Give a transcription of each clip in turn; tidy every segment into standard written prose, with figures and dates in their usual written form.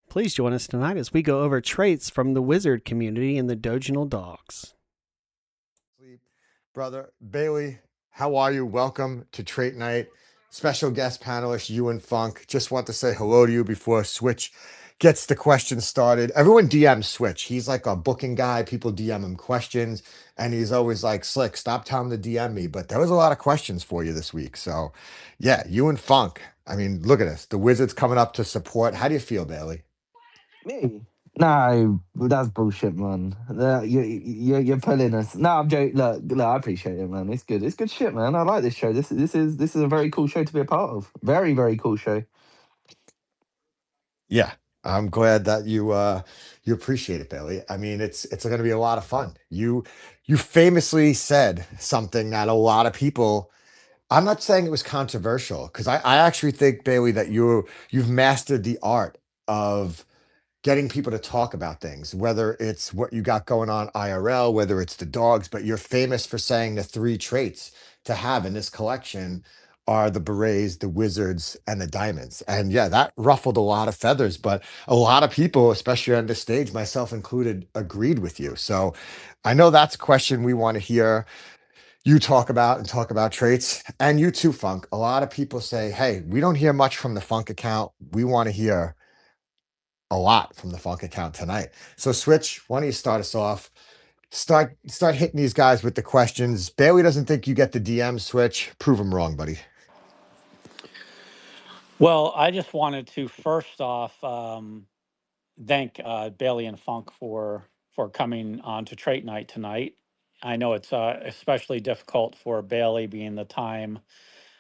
Please join us tonight as we go over traits from the wizard community and the Doginal dogs. Brother Bailey, how are you? Welcome to Trait Night. Special guest panelist Ewan Funk. Just want to say hello to you before Switch gets the questions started. Everyone DMs Switch. He's like a booking guy. People DM him questions, and he's always like, "Slick, stop telling him to DM me." But there was a lot of questions for you this week. So, yeah, Ewan Funk. I mean, look at this. The Wizards coming up to support. How do you feel, Bailey? Me? No, that's bullshit, man. You're pulling us. No, I'm joking. Look, I appreciate it, man. It's good. It's good shit, man. I like this show. This is a very cool show to be a part of. Very, very cool show. Yeah, I'm glad that you appreciate it, Bailey. I mean, it's going to be a lot of fun. You famously said something that a lot of people. I'm not saying it was controversial because I actually think, Bailey, that you've mastered the art of getting people to talk about things, whether it's what you got going on IRL, whether it's the dogs, but you're famous for saying the three traits to have in this collection are the berets, the wizards, and the diamonds. And yeah, that ruffled a lot of feathers, but a lot of people, especially on this stage, myself included, agreed with you. So I know that's a question we want to hear you talk about and talk about traits. And you too, Funk. A lot of people say, hey, we don't hear much from the Funk account. We want to hear a lot from the Funk account tonight. So, Switch, why don't you start us off? Start hitting these guys with the questions. Bailey doesn't think you get the DM, Switch. Prove him wrong, buddy. Well, I just wanted to first off thank Bailey and Funk for coming on to Trait Night tonight. I know it's especially difficult for Bailey being the time.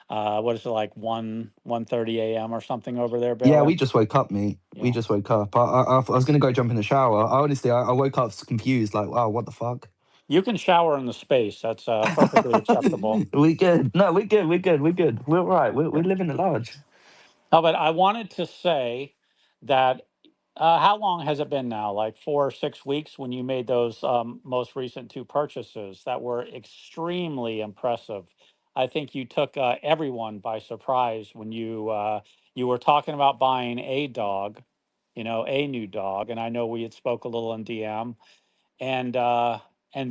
What is it, like 1:30 a.m. or something over there, Yeah, we Bailey? just woke up, mate. We Yeah. just woke up. I was gonna go jump in the shower. I woke up confused, like, wow, what the fuck? You can shower in the space. That's perfectly acceptable. We good. No, we're good. We're good. We're good. We're all right. We're living at large. No, but I wanted to say that how long has it been now? Like 4 or 6 weeks when you made those most recent two purchases that were extremely impressive. I think you took everyone by surprise when you were talking about buying a dog, a new dog, and I know we had spoke a little in DM, and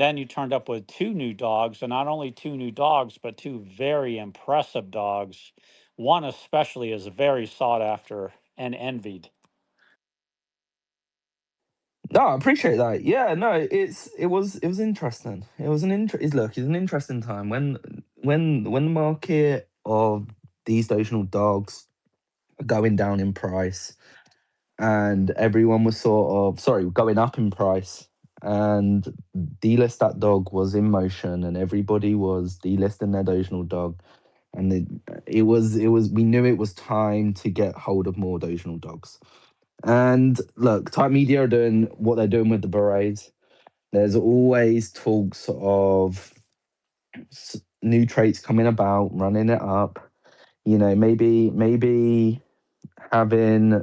then you turned up with two new dogs, and not only two new dogs, but two very impressive dogs. One especially is very sought after and envied. No, I appreciate that. Yeah, no, it was interesting. It was it's an interesting time when the market of these dotional dogs are going down in price, and everyone was sort of sorry going up in price, and delist that dog was in motion, and everybody was delisting their dotional dog, and it was we knew it was time to get hold of more dotional dogs. And look, Type Media are doing what they're doing with the berets. There's always talks of new traits coming about, running it up. Maybe having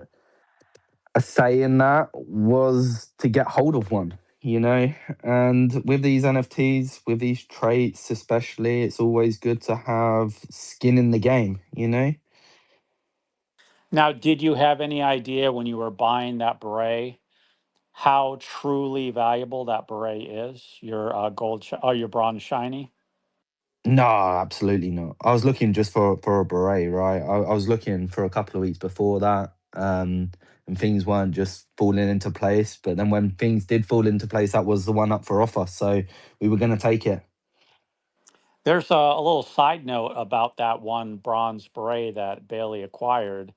a say in that was to get hold of one. And with these NFTs, with these traits especially, it's always good to have skin in the game. Now, did you have any idea when you were buying that beret how truly valuable that beret is? Your your bronze shiny. No, absolutely not. I was looking just for a beret, right? I was looking for a couple of weeks before that, and things weren't just falling into place. But then when things did fall into place, that was the one up for offer, so we were going to take it. There's a little side note about that one bronze beret that Bailey acquired.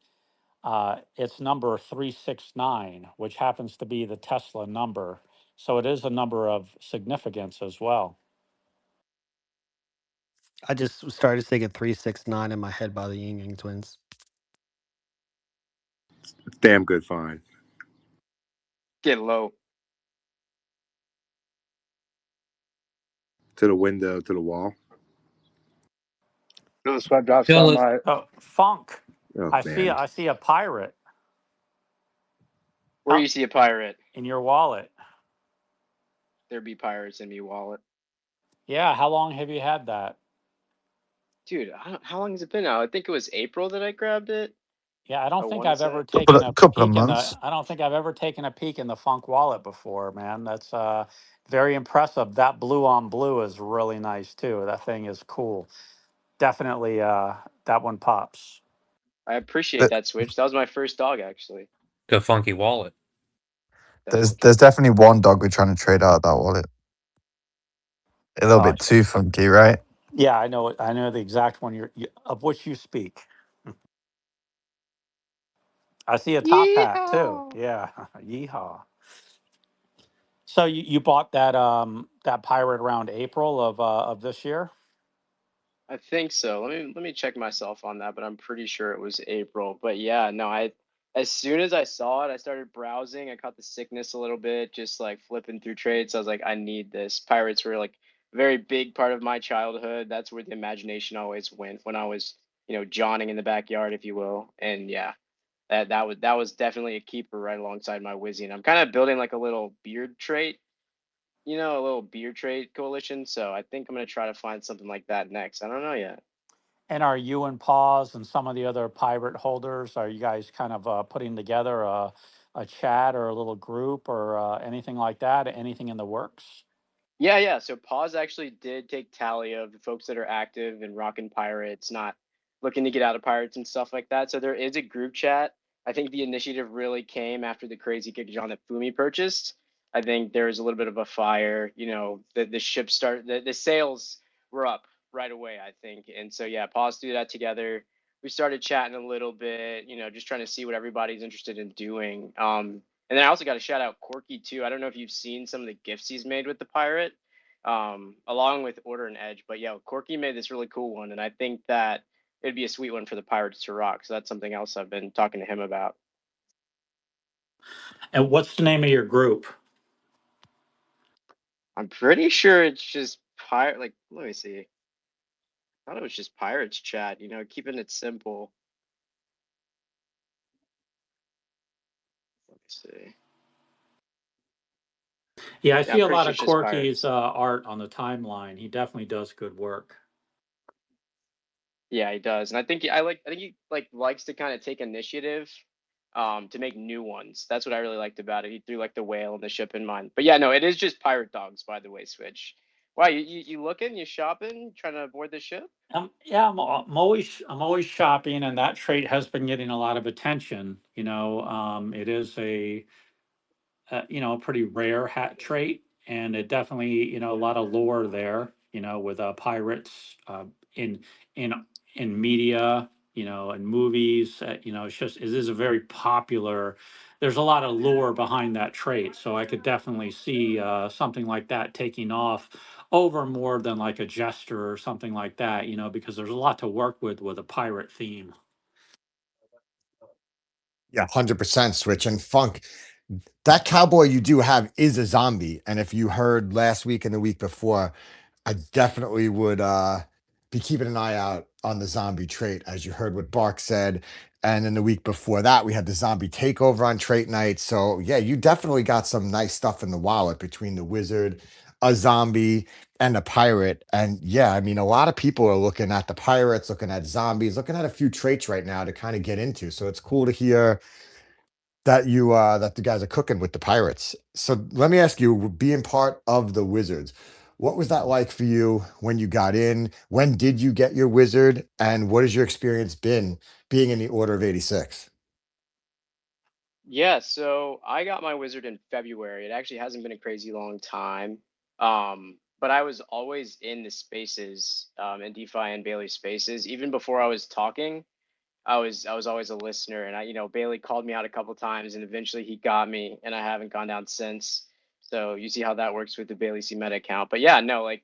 It's number 369, which happens to be the Tesla number. So it is a number of significance as well. I just started thinking 369 in my head by the Ying Yang twins. Damn good find. Get low. To the window, to the wall. Bill Sweat drops Bill, on my. Oh, Funk, Oh I see man. I see a pirate Where out you see a pirate, in your wallet. there be pirates in me wallet. Yeah, how long have you had that? Dude, how long has it been now? I think it was April that I grabbed it. Yeah, I I don't think want to I've say. ever taken a Couple of peek in the. months. I don't think I've ever taken a peek in the Funk wallet before, man. That's very impressive. That blue on blue is really nice too. That thing is cool. Definitely, that one pops. I appreciate Th- that, Switch. That was my first dog, actually. The funky wallet. There's definitely one dog we're trying to trade out of that wallet. A little bit Gotcha. too funky, right? Yeah, I know. I know the exact one of which you speak. I see a top hat too. Yeehaw! Yeah, yeehaw. So you bought that pirate around April of this year? I think so. Let me check myself on that, but I'm pretty sure it was April. But yeah, no, as soon as I saw it, I started browsing. I caught the sickness a little bit, just like flipping through trades. I was like, I need this. Pirates were like a very big part of my childhood. That's where the imagination always went when I was, Johning in the backyard, if you will. And yeah, that was definitely a keeper right alongside my Wizzy. And I'm kind of building like a little beard trait, a little beard trade coalition. So I think I'm gonna try to find something like that next. I don't know yet. And are you and Paws and some of the other pirate holders, are you guys kind of putting together a chat or a little group or anything like that? Anything in the works? Yeah, yeah. So Pause actually did take tally of the folks that are active and rocking pirates, not looking to get out of pirates and stuff like that. So there is a group chat. I think the initiative really came after the crazy kick John that Fumi purchased. I think there was a little bit of a fire. The ship start the sales were up right away, I think. And so yeah, Pause threw that together. We started chatting a little bit, just trying to see what everybody's interested in doing. And then I also got to shout out Corky too. I don't know if you've seen some of the gifts he's made with the pirate, along with Order and Edge. But yeah, Corky made this really cool one, and I think that it'd be a sweet one for the pirates to rock. So that's something else I've been talking to him about. And what's the name of your group? I'm pretty sure it's just pirate. Like, let me see. I thought it was just pirates chat. Keeping it simple. Let me see. Yeah, I Yeah, see I'm a pretty lot sure of it's just Corky's pirates. art on the timeline. He definitely does good work. Yeah, he does, and I think he likes to kind of take initiative, to make new ones. That's what I really liked about it. He threw like the whale and the ship in mind. But yeah, no, it is just pirate dogs, by the way, Switch. Wow, you looking, you shopping, trying to board the ship? Yeah, I'm always shopping, and that trait has been getting a lot of attention. It is a pretty rare hat trait, and it definitely a lot of lore there. With pirates in in in media, and movies. It is a very popular. There's a lot of lore behind that trait, so I could definitely see something like that taking off over more than like a jester or something like that. Because there's a lot to work with a pirate theme. Yeah, 100% Switch and Funk. That cowboy you do have is a zombie. And if you heard last week and the week before, I definitely would be keeping an eye out on the zombie trait, as you heard what Bark said. And then the week before that, we had the zombie takeover on trait night. So yeah, you definitely got some nice stuff in the wallet between the wizard, a zombie, and a pirate. And yeah, I mean, a lot of people are looking at the pirates, looking at zombies, looking at a few traits right now to kind of get into. So it's cool to hear that the guys are cooking with the pirates. So let me ask you, being part of the Wizards, what was that like for you when you got in? When did you get your wizard? And what has your experience been being in the Order of 86? Yeah, so I got my wizard in February. It actually hasn't been a crazy long time. But I was always in the spaces, in DeFi and Bailey spaces, even before I was talking. I was always a listener, and Bailey called me out a couple times, and eventually he got me, and I haven't gone down since. So you see how that works with the Bailey C Meta account. But yeah, no, like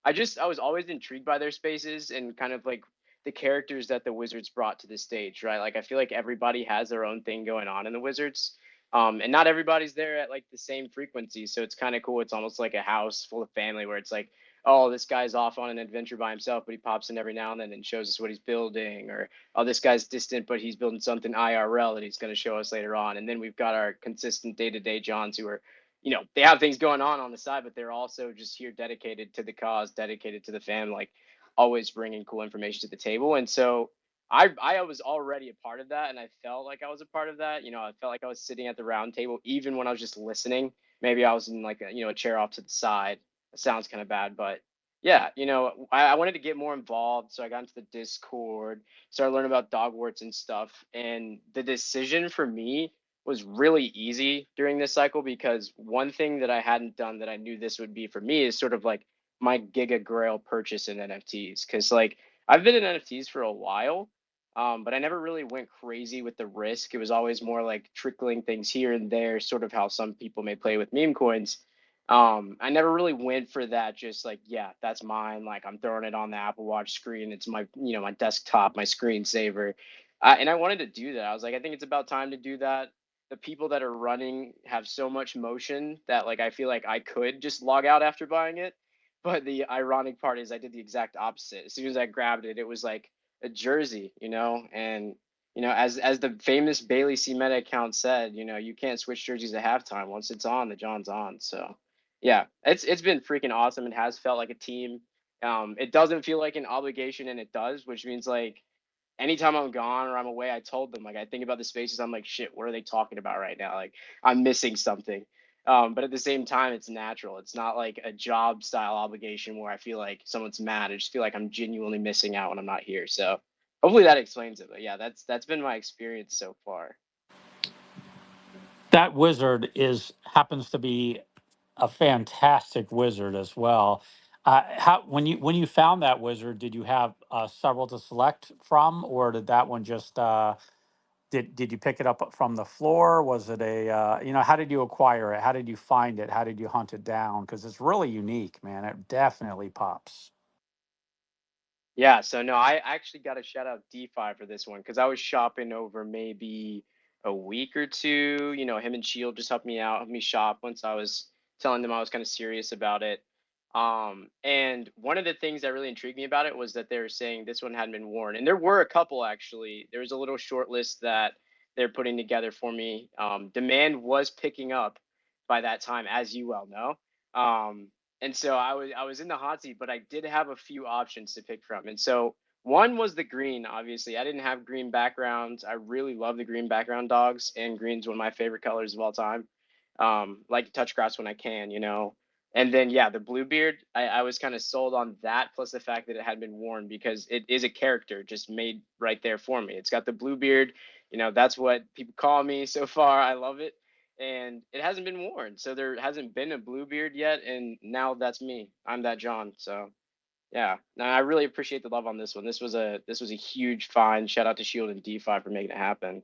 I was always intrigued by their spaces and kind of like the characters that the Wizards brought to the stage, right? Like I feel like everybody has their own thing going on in the Wizards. And not everybody's there at like the same frequency. So it's kind of cool. It's almost like a house full of family where it's like, oh, this guy's off on an adventure by himself, but he pops in every now and then and shows us what he's building, or oh, this guy's distant, but he's building something IRL that he's going to show us later on. And then we've got our consistent day-to-day Johns who are, they have things going on the side, but they're also just here dedicated to the cause, dedicated to the fam, like always bringing cool information to the table. And so I was already a part of that, and I felt like I was a part of that. You know, I felt like I was sitting at the round table, even when I was just listening. Maybe I was in like a chair off to the side. It sounds kind of bad, but yeah, I wanted to get more involved, so I got into the Discord, started learning about dogwarts and stuff. And the decision for me was really easy during this cycle because one thing that I hadn't done that I knew this would be for me is sort of like my Giga Grail purchase in NFTs. Because like I've been in NFTs for a while, but I never really went crazy with the risk. It was always more like trickling things here and there, sort of how some people may play with meme coins. I never really went for that, just like, yeah, that's mine. Like I'm throwing it on the Apple Watch screen. It's my desktop, my screensaver. And I wanted to do that. I was like, I think it's about time to do that. The people that are running have so much motion that like I feel like I could just log out after buying it. But the ironic part is I did the exact opposite. As soon as I grabbed it, it was like a jersey, and as the famous Bailey C Meta account said, you can't switch jerseys at halftime. Once it's on, the John's on. So yeah, it's been freaking awesome. It has felt like a team. It doesn't feel like an obligation, and it does, which means like anytime I'm gone or I'm away, I told them like I think about the spaces. I'm like, shit, what are they talking about right now? Like I'm missing something. But at the same time, it's natural. It's not like a job style obligation where I feel like someone's mad. I just feel like I'm genuinely missing out when I'm not here. So hopefully that explains it. But yeah, that's been my experience so far. That wizard happens to be a fantastic wizard as well. How when you found that wizard, did you have several to select from, or did that one just did you pick it up from the floor? Was it how did you acquire it? How did you find it? How did you hunt it down? Because it's really unique, man. It definitely pops. Yeah, so no, I actually got to shout out DeFi for this one because I was shopping over maybe a week or two. Him and Shield just helped me out, helped me shop once I was telling them I was kind of serious about it. And one of the things that really intrigued me about it was that they were saying this one hadn't been worn, and there were a couple actually. There was a little short list that they're putting together for me. Demand was picking up by that time, as you well know. And so I was in the hot seat, but I did have a few options to pick from. And so one was the green. Obviously, I didn't have green backgrounds. I really love the green background dogs, and green's one of my favorite colors of all time. Like to touch grass when I can. And then yeah, the Bluebeard, I was kind of sold on that, plus the fact that it had been worn because it is a character just made right there for me. It's got the Bluebeard. That's what people call me so far. I love it, and it hasn't been worn, so there hasn't been a Bluebeard yet, and now that's me. I'm that John. So yeah, no, I really appreciate the love on this one. This was a huge find. Shout out to Shield and DeFi for making it happen.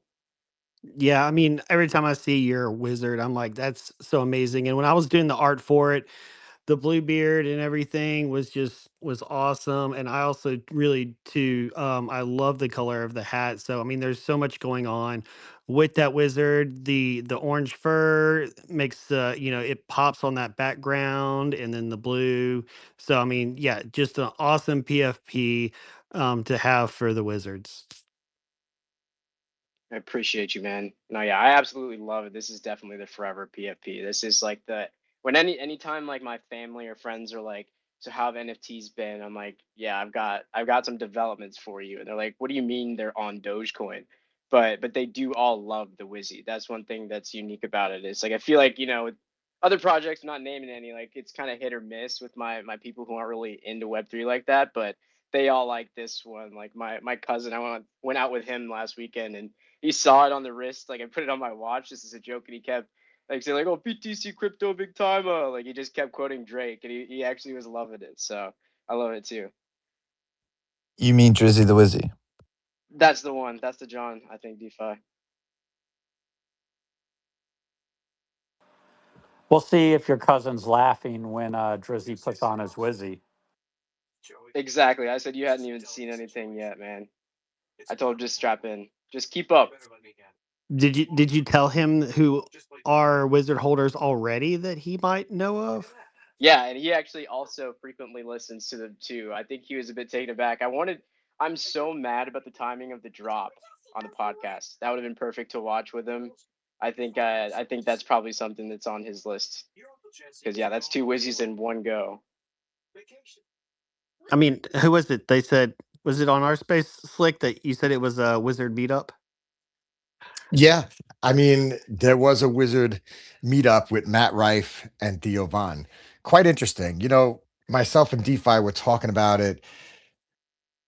Yeah, I mean, every time I see your wizard, I'm like, that's so amazing. And when I was doing the art for it, the Bluebeard and everything was awesome. And I also really too, I love the color of the hat. So I mean, there's so much going on with that wizard. The orange fur makes it pops on that background, and then the blue. So I mean, yeah, just an awesome PFP to have for the wizards. I appreciate you, man. No, yeah, I absolutely love it. This is definitely the forever PFP. This is like when anytime like my family or friends are like, so how have NFTs been? I'm like, yeah, I've got some developments for you. And they're like, what do you mean they're on Dogecoin? But they do all love the Wizzy. That's one thing that's unique about it. It's like I feel like, with other projects, not naming any, like it's kind of hit or miss with my people who aren't really into Web3 like that, but they all like this one. Like my cousin, I went out with him last weekend, and he saw it on the wrist. Like I put it on my watch just as a joke, and he kept like saying like, "Oh, BTC crypto big time!" Like he just kept quoting Drake, and he actually was loving it. So I love it too. You mean Drizzy the Wizzy? That's the one. That's the John. I think DeFi. We'll see if your cousin's laughing when Drizzy puts on his wizzy. Exactly. I said you hadn't even seen anything yet, man. I told him just strap in, just keep up. Did you tell him who are wizard holders already that he might know of? Yeah, and he actually also frequently listens to them too. I think he was a bit taken aback. I'm so mad about the timing of the drop on the podcast. That would have been perfect to watch with him. I think that's probably something that's on his list. Because yeah, that's two Wizzies in one go. I mean, who was it? They said Was it on our space, Slick, that you said it was a wizard meetup? Yeah. I mean, there was a wizard meetup with Matt Rife and Theo Von. Quite interesting. Myself and DeFi were talking about it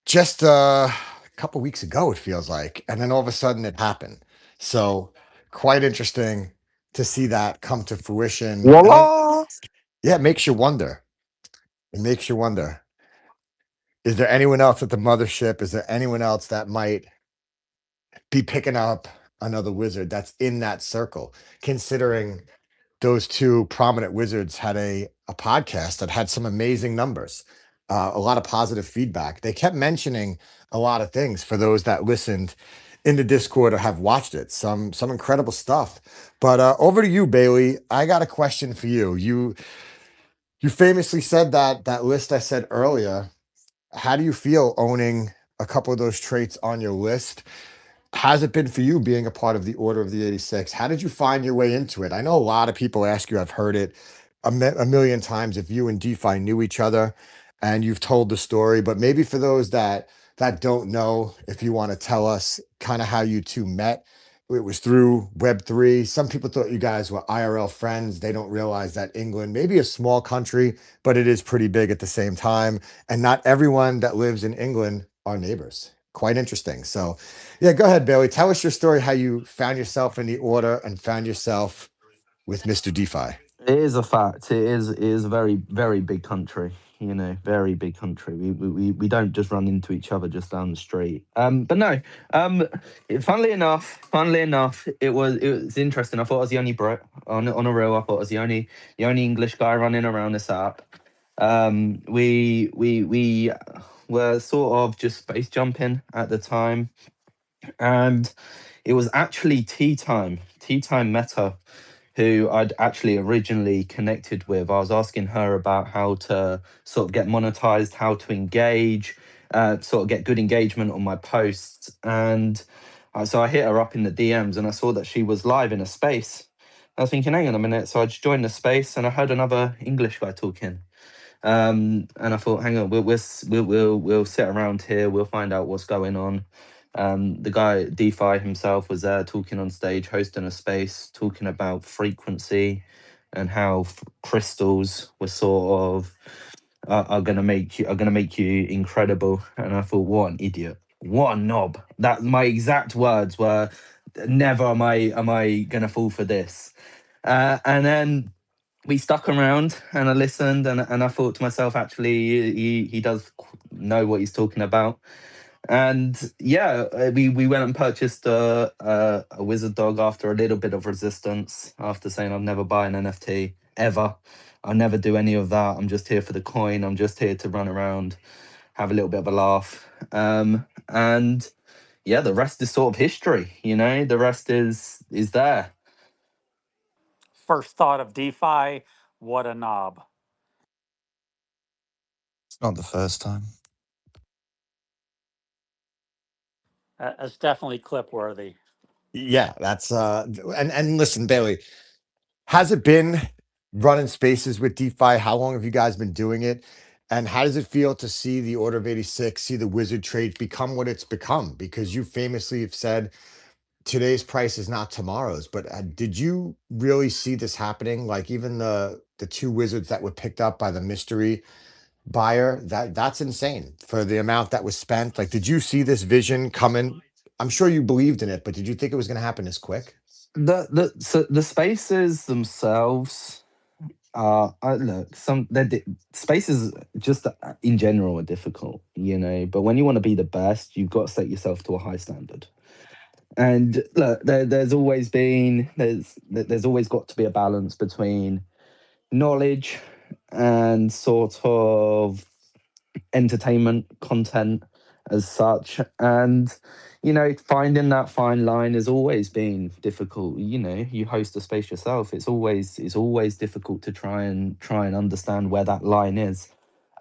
just a couple weeks ago, it feels like. And then all of a sudden it happened. So quite interesting to see that come to fruition. And then, Voila! yeah, it makes you wonder. It makes you wonder. Is there anyone else at the mothership? Is there anyone else that might be picking up another wizard that's in that circle? Considering those two prominent wizards had a podcast that had some amazing numbers, a lot of positive feedback. They kept mentioning a lot of things for those that listened in the Discord or have watched it. Some incredible stuff. But over to you, Bailey. I got a question for you. You famously said that list I said earlier. How do you feel owning a couple of those traits on your list? Has it been for you being a part of the Order of the 86? How did you find your way into it? I know a lot of people ask you, I've heard it a million times, if you and DeFi knew each other and you've told the story, but maybe for those that don't know, if you want to tell us kind of how you two met. It was through Web3. Some people thought you guys were IRL friends. They don't realize that England may be a small country, but it is pretty big at the same time. And not everyone that lives in England are neighbors. Quite interesting. So, yeah, go ahead, Bailey. Tell us your story, how you found yourself in the order and found yourself with Mr. DeFi. It is a fact. It is a very, very big country. Very big country. We don't just run into each other just down the street. But no. Funnily enough, it was interesting. I thought I was the only Brit on a real. I thought I was the only English guy running around this app. We were sort of just space jumping at the time, and it was actually tea time Meta, who I'd actually originally connected with. I was asking her about how to sort of get monetized, how to engage, sort of get good engagement on my posts. And so I hit her up in the DMs and I saw that she was live in a space. I was thinking, hang on a minute. So I just joined the space and I heard another English guy talking. And I thought, hang on, we'll sit around here. We'll find out what's going on. The guy DeFi himself was there talking on stage, hosting a space, talking about frequency and how crystals were sort of are gonna make you incredible. And I thought, what an idiot, what a knob. That my exact words were, never am I gonna fall for this. And then we stuck around and I listened and I thought to myself, actually, he does know what he's talking about. And yeah, we went and purchased a wizard dog after a little bit of resistance, after saying I'd never buy an NFT ever. I'll never do any of that. I'm just here for the coin. I'm just here to run around, have a little bit of a laugh. And yeah, the rest is sort of history. The rest is there. First thought of DeFi, what a knob. It's not the first time. That's definitely clip worthy. Yeah, that's and listen, Bailey, has it been running spaces with DeFi? How long have you guys been doing it? And how does it feel to see the Order of 86, see the wizard trade become what it's become? Because you famously have said today's price is not tomorrow's, but did you really see this happening? Like even the two wizards that were picked up by the mystery buyer, that's insane for the amount that was spent. Like, did you see this vision coming? I'm sure you believed in it, but did you think it was going to happen this quick? The spaces themselves are look, spaces just in general are difficult, but when you want to be the best, you've got to set yourself to a high standard. And look, there's always got to be a balance between knowledge and sort of entertainment content as such. And finding that fine line has always been difficult. You host a space yourself, it's always difficult to try and understand where that line is.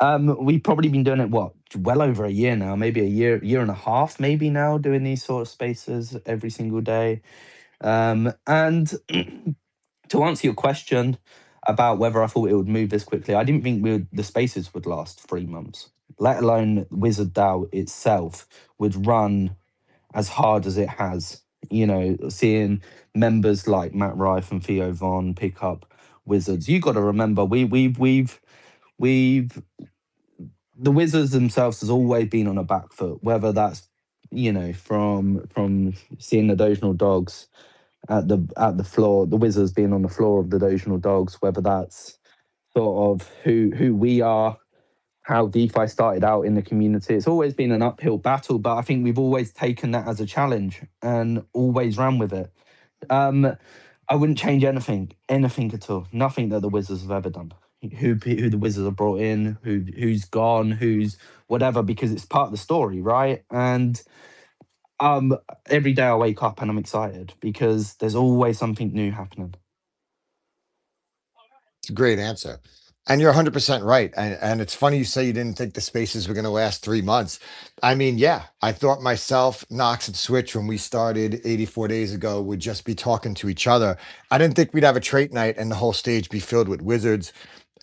We've probably been doing it well over a year now, maybe a year and a half maybe now, doing these sort of spaces every single day. And to answer your question about whether I thought it would move this quickly, I didn't think the spaces would last 3 months. let alone Wizard DAO itself, would run as hard as it has. You know, seeing members like Matt Rife and Theo Von pick up Wizards. You got to remember, we've the Wizards themselves has always been on a back foot. Whether that's, you know, from seeing the Dotional Dogs at the floor, the Wizards being on the floor of the Dotional Dogs. Whether that's sort of who we are, how DeFi started out in the community. It's always been an uphill battle, but I think we've always taken that as a challenge and always ran with it. I wouldn't change anything at all. Nothing that the Wizards have ever done. Who the Wizards have brought in, who's gone, who's whatever, because it's part of the story, right? And every day I wake up and I'm excited because there's always something new happening. It's a great answer. And you're 100% right. And it's funny you say you didn't think the spaces were going to last 3 months. I mean, yeah, I thought myself, Knox and Switch, when we started 84 days ago, would just be talking to each other. I didn't think we'd have a trait night and the whole stage be filled with wizards.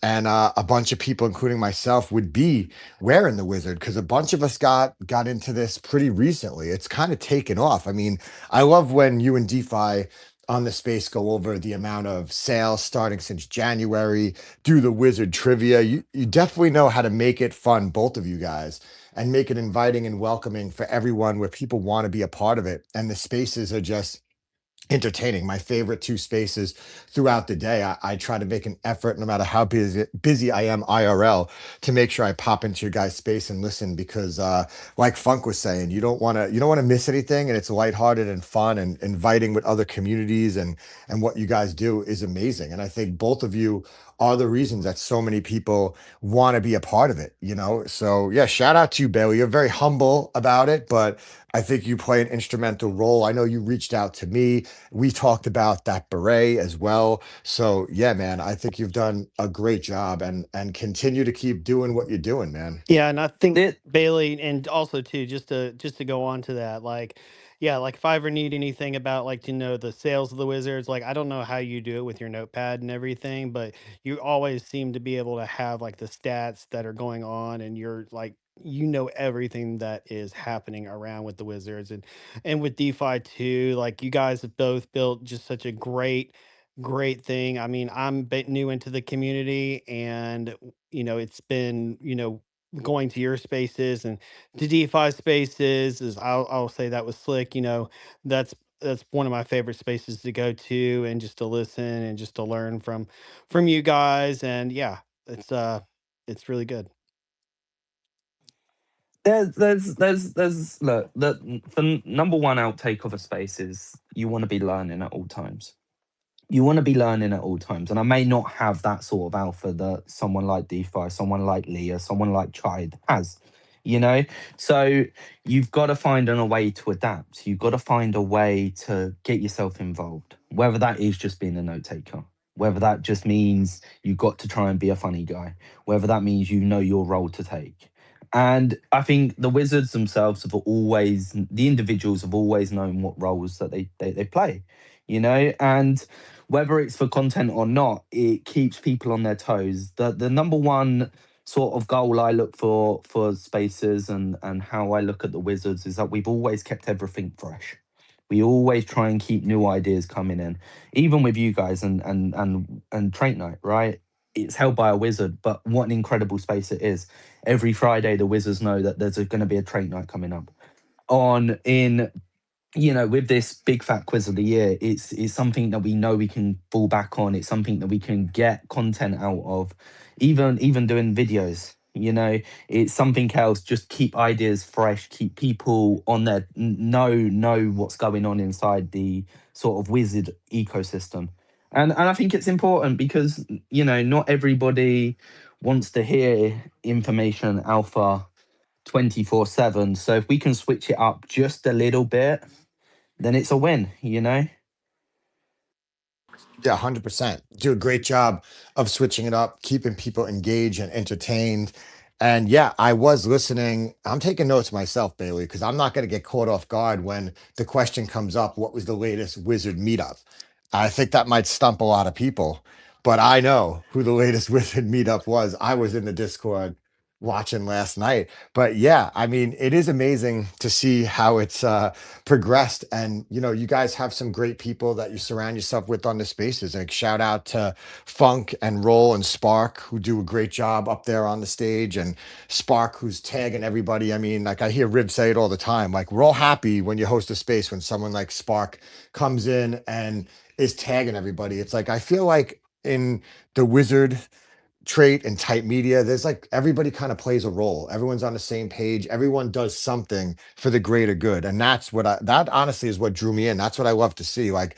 And a bunch of people, including myself, would be wearing the wizard because a bunch of us got into this pretty recently. It's kind of taken off. I mean, I love when you and DeFi on the space go over the amount of sales starting since January, do the wizard trivia. You definitely know how to make it fun, both of you guys, and make it inviting and welcoming for everyone where people want to be a part of it. And the spaces are just entertaining. My favorite two spaces throughout the day. I try to make an effort, no matter how busy I am IRL, to make sure I pop into your guys' space and listen because like Funk was saying, you don't want to miss anything, and it's lighthearted and fun and inviting with other communities, and what you guys do is amazing. And I think both of you are the reasons that so many people want to be a part of it, you know? So yeah, shout out to you, Bailey. You're very humble about it, but I think you play an instrumental role. I know you reached out to me. We talked about that beret as well. So yeah, man, I think you've done a great job, and continue to keep doing what you're doing, man. Yeah, and I think It, Bailey, and also too, just to go on to that, like, yeah, like if I ever need anything about like to know the sales of the Wizards, like I don't know how you do it with your notepad and everything, but you always seem to be able to have like the stats that are going on, and you're like you know everything that is happening around with the Wizards and with DeFi too. Like you guys have both built just such a great thing. I mean, I'm a bit new into the community, and it's been going to your spaces and to DeFi spaces is I'll say that was slick. That's one of my favorite spaces to go to and just to listen and just to learn from you guys. And yeah, it's really good. there's look, the number one outtake of a space is you want to be learning at all times. You want to be learning at all times. And I may not have that sort of alpha that someone like DeFi, someone like Leah, someone like Chide has, you know? So you've got to find a way to adapt. You've got to find a way to get yourself involved, whether that is just being a note taker, whether that just means you've got to try and be a funny guy, whether that means you know your role to take. And I think the Wizards themselves the individuals have always known what roles that they play, you know? And whether it's for content or not, it keeps people on their toes. The number one sort of goal I look for spaces and how I look at the Wizards is that we've always kept everything fresh. We always try and keep new ideas coming in, even with you guys and Trait Night, right? It's held by a wizard, but what an incredible space it is. Every Friday, the Wizards know that there's going to be a Trait Night coming up on in with this big fat quiz of the year. It's something that we know we can fall back on. It's something that we can get content out of, even doing videos. It's something else. Just keep ideas fresh, keep people on there, know what's going on inside the sort of wizard ecosystem. And I think it's important because not everybody wants to hear information alpha 24/7. So if we can switch it up just a little bit, then it's a win. Yeah, 100%. Do a great job of switching it up, keeping people engaged and entertained. And yeah, I was listening. I'm taking notes myself, Bailey, because I'm not going to get caught off guard when the question comes up, what was the latest Wizard meetup? I think that might stump a lot of people, but I know who the latest Wizard meetup was. I was in the Discord. watching last night. But yeah, I mean, it is amazing to see how it's progressed. And you know, you guys have some great people that you surround yourself with on the spaces. Like shout out to Funk and Roll and Spark, who do a great job up there on the stage, and Spark, who's tagging everybody. I mean, like I hear Rib say it all the time. Like we're all happy when you host a space when someone like Spark comes in and is tagging everybody. It's like I feel like in the Wizard trait and type media, there's like everybody kind of plays a role, everyone's on the same page, everyone does something for the greater good, and that's what I that honestly is what drew me in. That's what I love to see. Like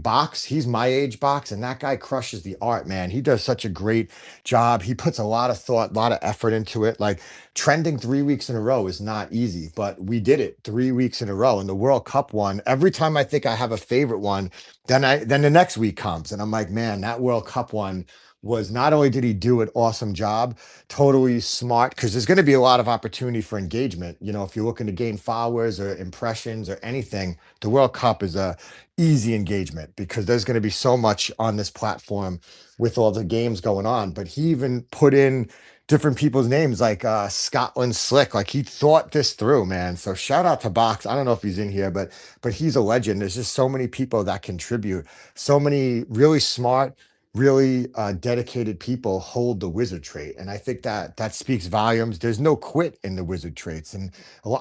Box, he's my age, Box, and that guy crushes the art, man. He does such a great job. He puts a lot of thought, a lot of effort into it. Like trending 3 weeks in a row is not easy, but we did it 3 weeks in a row. And the World Cup one, every time I think I have a favorite one, then the next week comes and I'm like, man, that World Cup one was, not only did he do an awesome job, totally smart, because there's going to be a lot of opportunity for engagement. You know, if you're looking to gain followers or impressions or anything, the World Cup is a easy engagement because there's going to be so much on this platform with all the games going on. But he even put in different people's names like Scotland Slick. Like he thought this through, man. So shout out to Box. I don't know if he's in here, but he's a legend. There's just so many people that contribute, so many really smart, really dedicated people hold the wizard trait, and I think that that speaks volumes. There's no quit in the wizard traits, and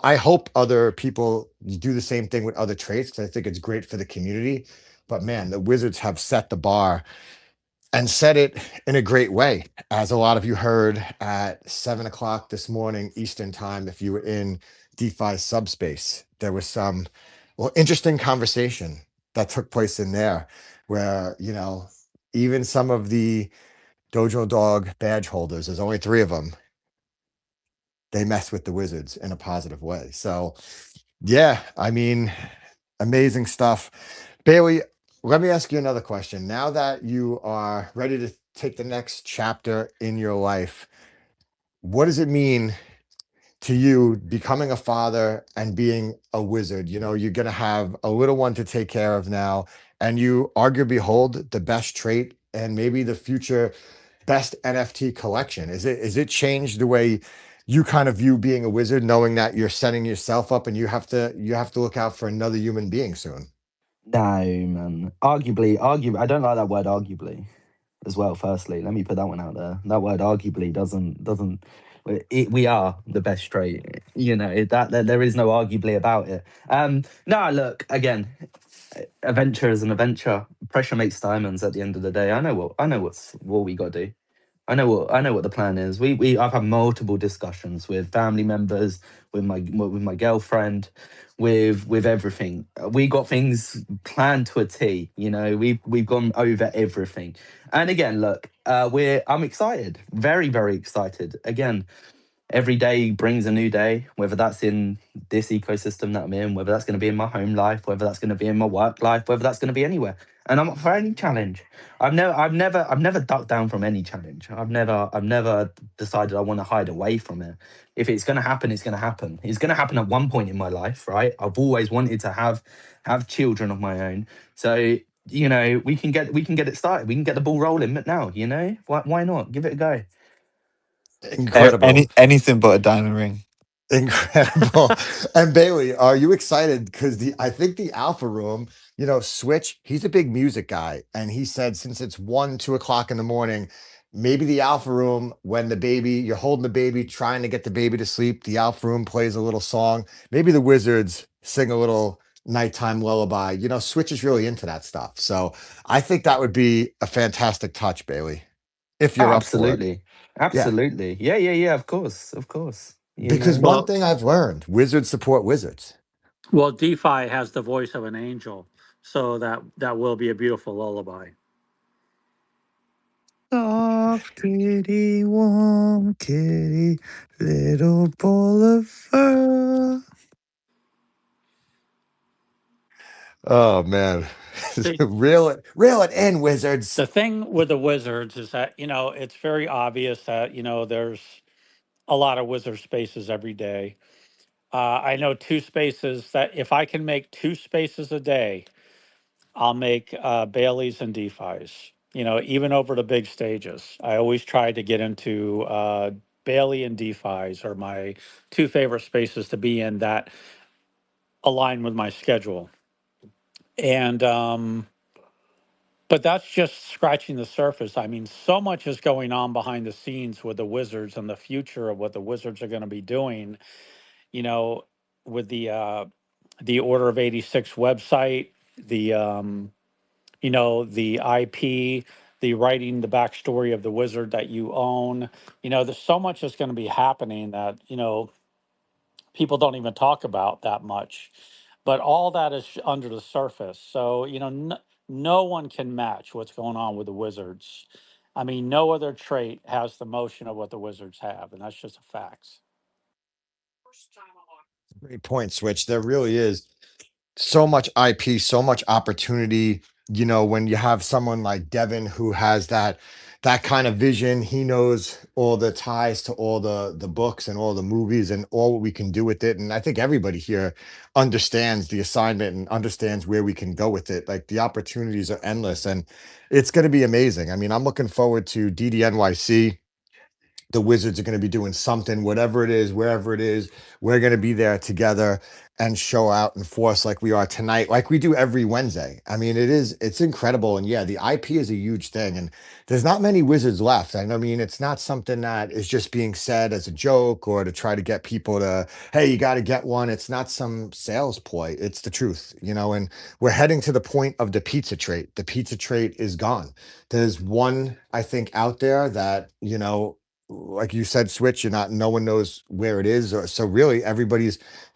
I hope other people do the same thing with other traits because I think it's great for the community. But man, the wizards have set the bar and said it in a great way, as a lot of you heard at 7 o'clock this morning Eastern time. If you were in DeFi subspace, there was some interesting conversation that took place in there, where you know even some of the Dojo Dog badge holders, there's only three of them, they mess with the Wizards in a positive way. So yeah, I mean, amazing stuff. Bailey, let me ask you another question. Now that you are ready to take the next chapter in your life, what does it mean to you becoming a father and being a wizard? You know, you're going to have a little one to take care of now, and you arguably hold the best trait and maybe the future best NFT collection. Is it changed the way you kind of view being a wizard, knowing that you're setting yourself up and you have to look out for another human being soon? No, man. Arguably, I don't like that word arguably as well. Firstly, let me put that one out there. That word arguably doesn't. We are the best straight. You know that there is no arguably about it. No, look again. Adventure is an adventure. Pressure makes diamonds. At the end of the day, what we got to do. I know what the plan is. I've had multiple discussions with family members, with my girlfriend, with everything. We got things planned to a T. You know, we've gone over everything. And again, look, I'm excited, very very excited. Again, every day brings a new day, whether that's in this ecosystem that I'm in, whether that's going to be in my home life, whether that's going to be in my work life, whether that's going to be anywhere. And I'm up for any challenge. I've never ducked down from any challenge. I've never decided I want to hide away from it. If it's going to happen, it's going to happen. It's going to happen at one point in my life, right? I've always wanted to have children of my own. So we can get it started. We can get the ball rolling now. Why not? Give it a go. Incredible. Anything but a diamond ring. Incredible. And Bailey, are you excited? Because I think the Alpha Room, Switch, he's a big music guy. And he said since it's 1, 2 o'clock in the morning, maybe the Alpha Room, when you're holding the baby, trying to get the baby to sleep, the Alpha Room plays a little song. Maybe the Wizards sing a little nighttime lullaby. Switch is really into that stuff. So I think that would be a fantastic touch, Bailey, if Oh, you're up for it. absolutely. Yeah. Absolutely. Yeah, yeah, yeah, of course. Of course. Because one Well, thing I've learned, wizards support wizards. well, DeFi has the voice of an angel, so that will be a beautiful lullaby. Soft kitty, warm kitty, little ball of fur. Oh man. See, Reel it in, wizards. the thing with the Wizards is that it's very obvious that there's a lot of Wizard spaces every day. I know two spaces that if I can make two spaces a day, I'll make Baileys and DeFi's. Even over the big stages. I always try to get into Bailey and DeFi's are my two favorite spaces to be in that align with my schedule. And but that's just scratching the surface. I mean, so much is going on behind the scenes with the Wizards and the future of what the Wizards are going to be doing. You know, with the Order of 86 website, the the IP, the writing the backstory of the wizard that you own. There's so much that's going to be happening that people don't even talk about that much, but all that is under the surface. So no one can match what's going on with the Wizards. I mean, no other trait has the motion of what the Wizards have, and that's just a fact. Great point, Switch. There really is so much IP, so much opportunity. When you have someone like Devin who has that kind of vision, he knows all the ties to all the books and all the movies and all what we can do with it. And I think everybody here understands the assignment and understands where we can go with it. Like the opportunities are endless and it's going to be amazing. I mean, I'm looking forward to DDNYC. The Wizards are going to be doing something, whatever it is, wherever it is. We're going to be there together and show out and force like we are tonight, like we do every Wednesday. I mean, it's incredible. And yeah, the IP is a huge thing. And there's not many Wizards left. I mean, it's not something that is just being said as a joke or to try to get people to, hey, you got to get one. It's not some sales ploy. It's the truth. And we're heading to the point of the pizza trait. The pizza trait is gone. There's one, I think, out there that, like you said, Switch, no one knows where it is. So really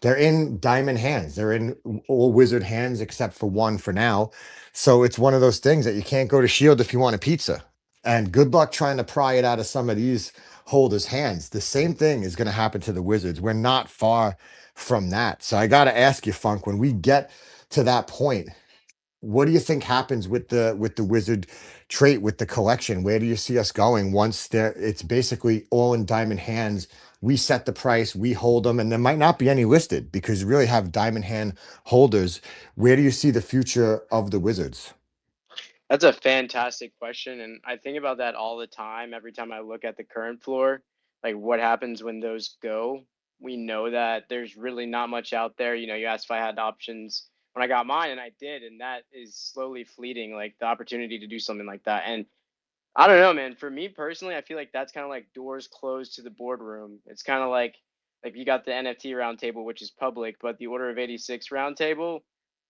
they're in diamond hands. They're in all wizard hands except for one for now. So it's one of those things that you can't go to Shield if you want a pizza. And good luck trying to pry it out of some of these holders' hands. The same thing is going to happen to the Wizards. We're not far from that. So I got to ask you, Funk, when we get to that point, what do you think happens with the wizard trait with the collection? Where do you see us going once it's basically all in diamond hands? We set the price, we hold them, and there might not be any listed because you really have diamond hand holders. Where do you see the future of the Wizards? That's a fantastic question, and I think about that all the time. Every time I look at the current floor, like what happens when those go? We know that there's really not much out there. You asked if I had options when I got mine, and I did, and that is slowly fleeting, like the opportunity to do something like that. And I don't know, man. For me personally, I feel like that's kind of like doors closed to the boardroom. It's kind of like you got the NFT roundtable, which is public, but the Order of 86 roundtable,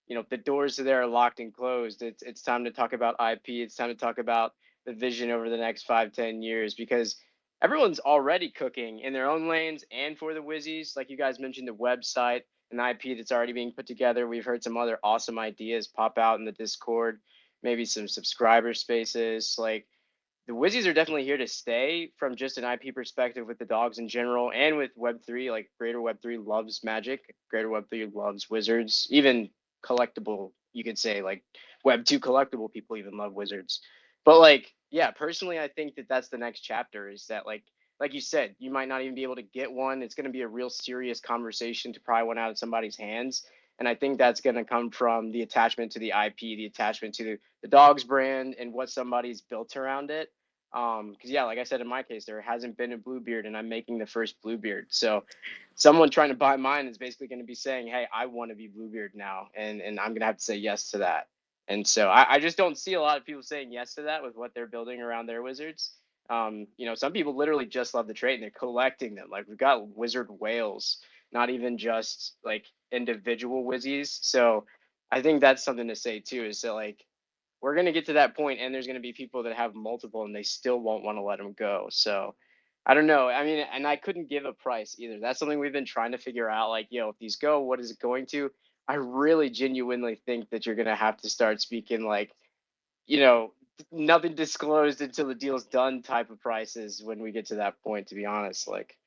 the doors to there are locked and closed. It's time to talk about IP. It's time to talk about the vision over the next 5-10 years because everyone's already cooking in their own lanes and for the Wizzies. Like you guys mentioned, the website and IP that's already being put together. We've heard some other awesome ideas pop out in the Discord, maybe some subscriber spaces. Like the Wizzies are definitely here to stay from just an IP perspective with the dogs in general and with Web3. Like Greater Web3 loves Magic, Greater Web3 loves Wizards, even collectible, you could say like Web2 collectible people even love Wizards. But like, yeah, personally, I think that that's the next chapter is that like you said, you might not even be able to get one. It's going to be a real serious conversation to pry one out of somebody's hands. And I think that's going to come from the attachment to the IP, the attachment to the dogs brand and what somebody's built around it. Because yeah, like I said, in my case, there hasn't been a Bluebeard and I'm making the first Bluebeard. So someone trying to buy mine is basically going to be saying, hey, I want to be Bluebeard now. And I'm going to have to say yes to that. And so I just don't see a lot of people saying yes to that with what they're building around their wizards. Some people literally just love the trait and they're collecting them. Like we've got wizard whales, not even just like individual wizzies. So I think that's something to say too, is that like we're going to get to that point and there's going to be people that have multiple and they still won't want to let them go. So I don't know. I mean, and I couldn't give a price either. That's something we've been trying to figure out. Like, if these go, what is it going to? I really genuinely think that you're going to have to start speaking like, you know, nothing disclosed until the deal's done type of prices when we get to that point, to be honest. Like,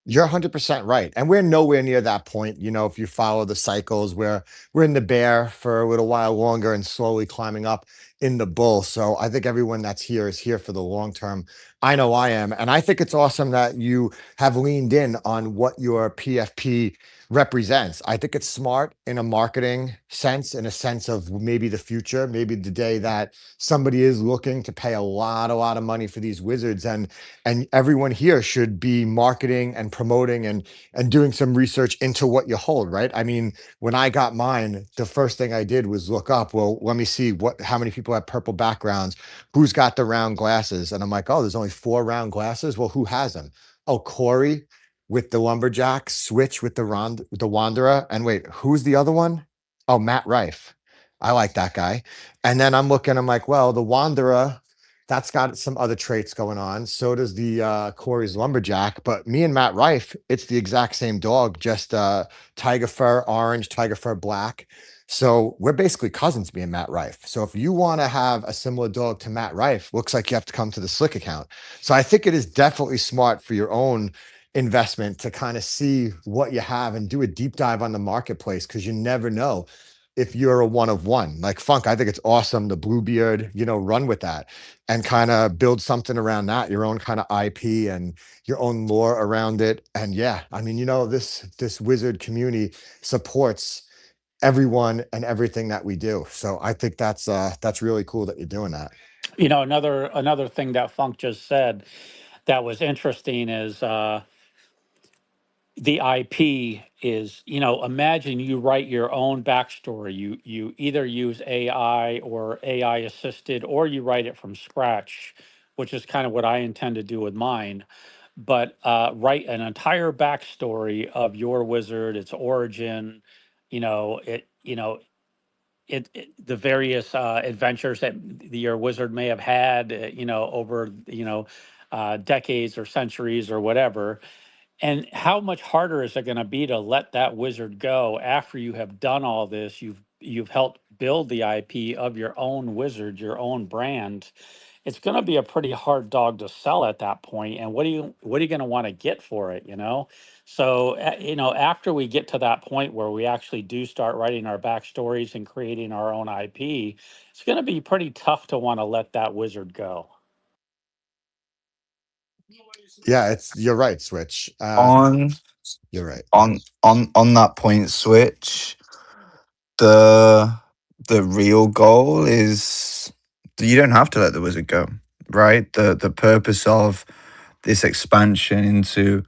You're 100% right. And we're nowhere near that point. If you follow the cycles where we're in the bear for a little while longer and slowly climbing up in the bull. So I think everyone that's here is here for the long term. I know I am. And I think it's awesome that you have leaned in on what your PFP represents. I think it's smart in a marketing sense, in a sense of maybe the future, maybe the day that somebody is looking to pay a lot of money for these wizards, and everyone here should be marketing and promoting and doing some research into what you hold, right? I mean, when I got mine, the first thing I did was look up, well, let me see how many people have purple backgrounds, who's got the round glasses. And I'm like, oh, there's only 4 round glasses. Well, who has them? Oh, Corey with the lumberjack, Switch with the Wanderer. And wait, who's the other one? Oh, Matt Rife. I like that guy. And then I'm like, well, the Wanderer, that's got some other traits going on. So does the Corey's lumberjack. But me and Matt Rife, it's the exact same dog, just tiger fur orange, tiger fur black. So we're basically cousins, me and Matt Rife. So if you want to have a similar dog to Matt Rife, looks like you have to come to the Slick account. So I think it is definitely smart for your own investment to kind of see what you have and do a deep dive on the marketplace, because you never know if you're a one of one. Like Funk, I think it's awesome. The Bluebeard, run with that and kind of build something around that, your own kind of IP and your own lore around it. And yeah, I mean, this wizard community supports everyone and everything that we do. So I think that's really cool that you're doing that. Another thing that Funk just said that was interesting is the IP is, imagine you write your own backstory. You either use AI or AI assisted, or you write it from scratch, which is kind of what I intend to do with mine. But write an entire backstory of your wizard, its origin, the various adventures that your wizard may have had, over decades or centuries or whatever. And how much harder is it going to be to let that wizard go after you have done all this? You've helped build the IP of your own wizard, your own brand. It's going to be a pretty hard dog to sell at that point. And what are you going to want to get for it? So after we get to that point where we actually do start writing our backstories and creating our own IP, it's going to be pretty tough to want to let that wizard go. Yeah, you're right, Switch. On You're right. on that point, Switch, the real goal is that you don't have to let the wizard go, right? The purpose of this expansion into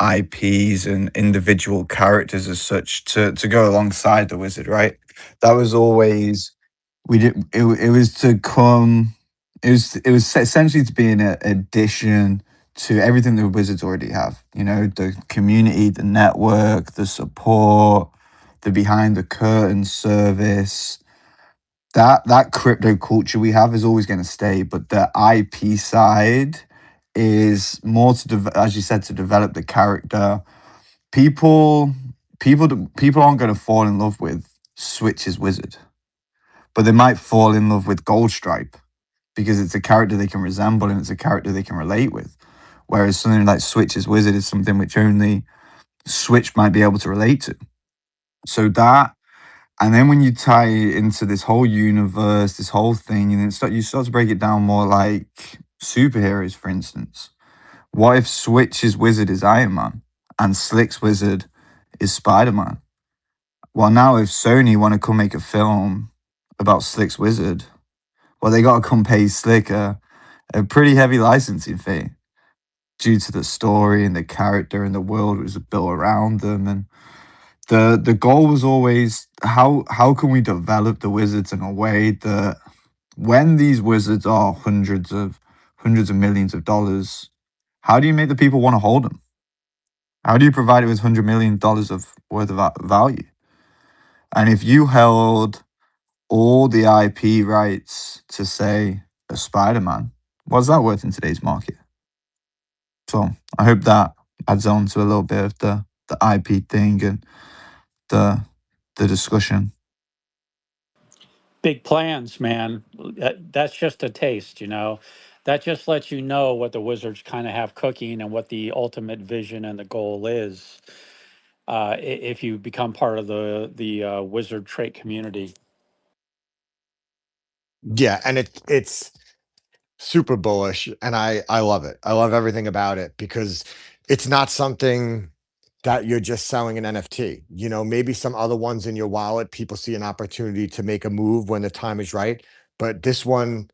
IPs and individual characters as such to go alongside the wizard, right? That was always we did it was to come it was essentially to be an addition to everything the wizards already have, the community, the network, the support, the behind the curtain service. That crypto culture we have is always going to stay, but the IP side is more as you said, to develop the character. People aren't going to fall in love with Switch's wizard, but they might fall in love with Goldstripe because it's a character they can resemble and it's a character they can relate with. Whereas something like Switch's wizard is something which only Switch might be able to relate to. So that, and then when you tie it into this whole universe, this whole thing, and you start to break it down more like superheroes, for instance. What if Switch's wizard is Iron Man and Slick's wizard is Spider Man? Well, now if Sony want to come make a film about Slick's wizard, well, they got to come pay Slick a pretty heavy licensing fee due to the story and the character and the world was built around them. And the goal was always how can we develop the wizards in a way that when these wizards are hundreds of millions of dollars, how do you make the people want to hold them? How do you provide it with $100 million of worth of value? And if you held all the IP rights to say a Spider-Man, what's that worth in today's market? So I hope that adds on to a little bit of the IP thing and the discussion. Big plans, man. That's just a taste, That just lets you know what the Wizards kind of have cooking and what the ultimate vision and the goal is. If you become part of the Wizard trait community. Yeah, and it's super bullish, and I love it. I love everything about it because it's not something that you're just selling an NFT. You know, maybe some other ones in your wallet, people see an opportunity to make a move when the time is right, but this one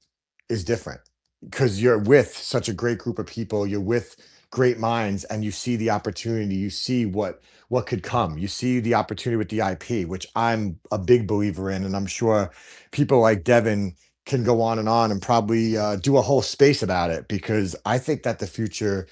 is different because you're with such a great group of people, you're with great minds, and you see the opportunity, you see what could come. You see the opportunity with the IP, which I'm a big believer in, and I'm sure people like Devin can go on and probably do a whole space about it because I think that the future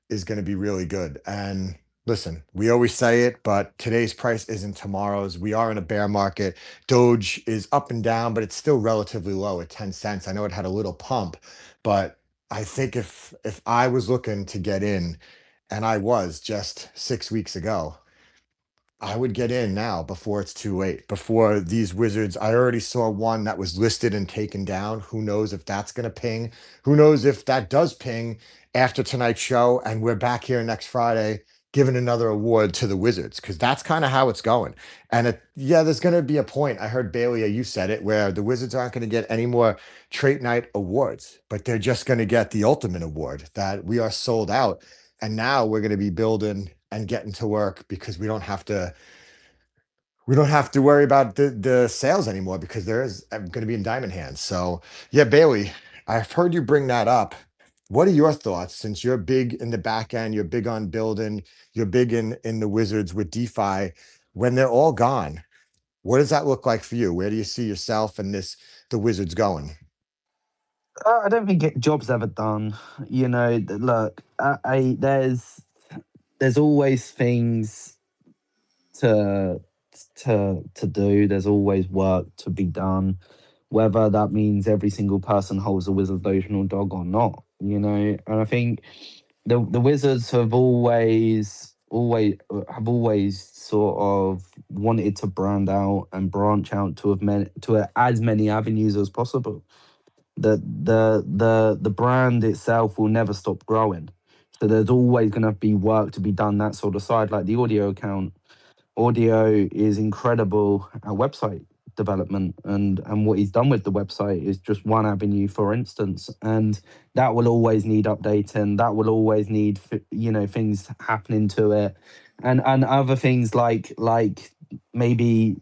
is going to be really good. And listen, we always say it, but today's price isn't tomorrow's. We are in a bear market. Doge is up and down, but it's still relatively low at 10 cents. I know it had a little pump, but I think if I was looking to get in, and I was just 6 weeks ago, I would get in now before it's too late. Before these wizards, I already saw one that was listed and taken down. Who knows if that's going to ping? Who knows if that does ping after tonight's show and we're back here next Friday giving another award to the Wizards? Because that's kind of how it's going. And yeah, there's going to be a point. I heard Bailey, you said it, where the Wizards aren't going to get any more Trait Night awards, but they're just going to get the ultimate award that we are sold out. And now we're going to be building and getting to work because we don't have to worry about the sales anymore because there is going to be in diamond hands. So yeah, Bailey, I've heard you bring that up. What are your thoughts since you're big in the back end, you're big on building, you're big in the Wizards with DeFi? When they're all gone, what does that look like for you? Where do you see yourself and the Wizards going? I don't think job's ever done. Look, there's always things to to do. There's always work to be done, whether that means every single person holds a wizard devotional dog or not. And I think the Wizards have always sort of wanted to brand out and branch out to as many avenues as possible. The brand itself will never stop growing. So there's always going to be work to be done that sort of side, like the audio account. Audio is incredible at website development, and what he's done with the website is just one avenue, for instance, and that will always need updating. That will always need things happening to it, and other things like maybe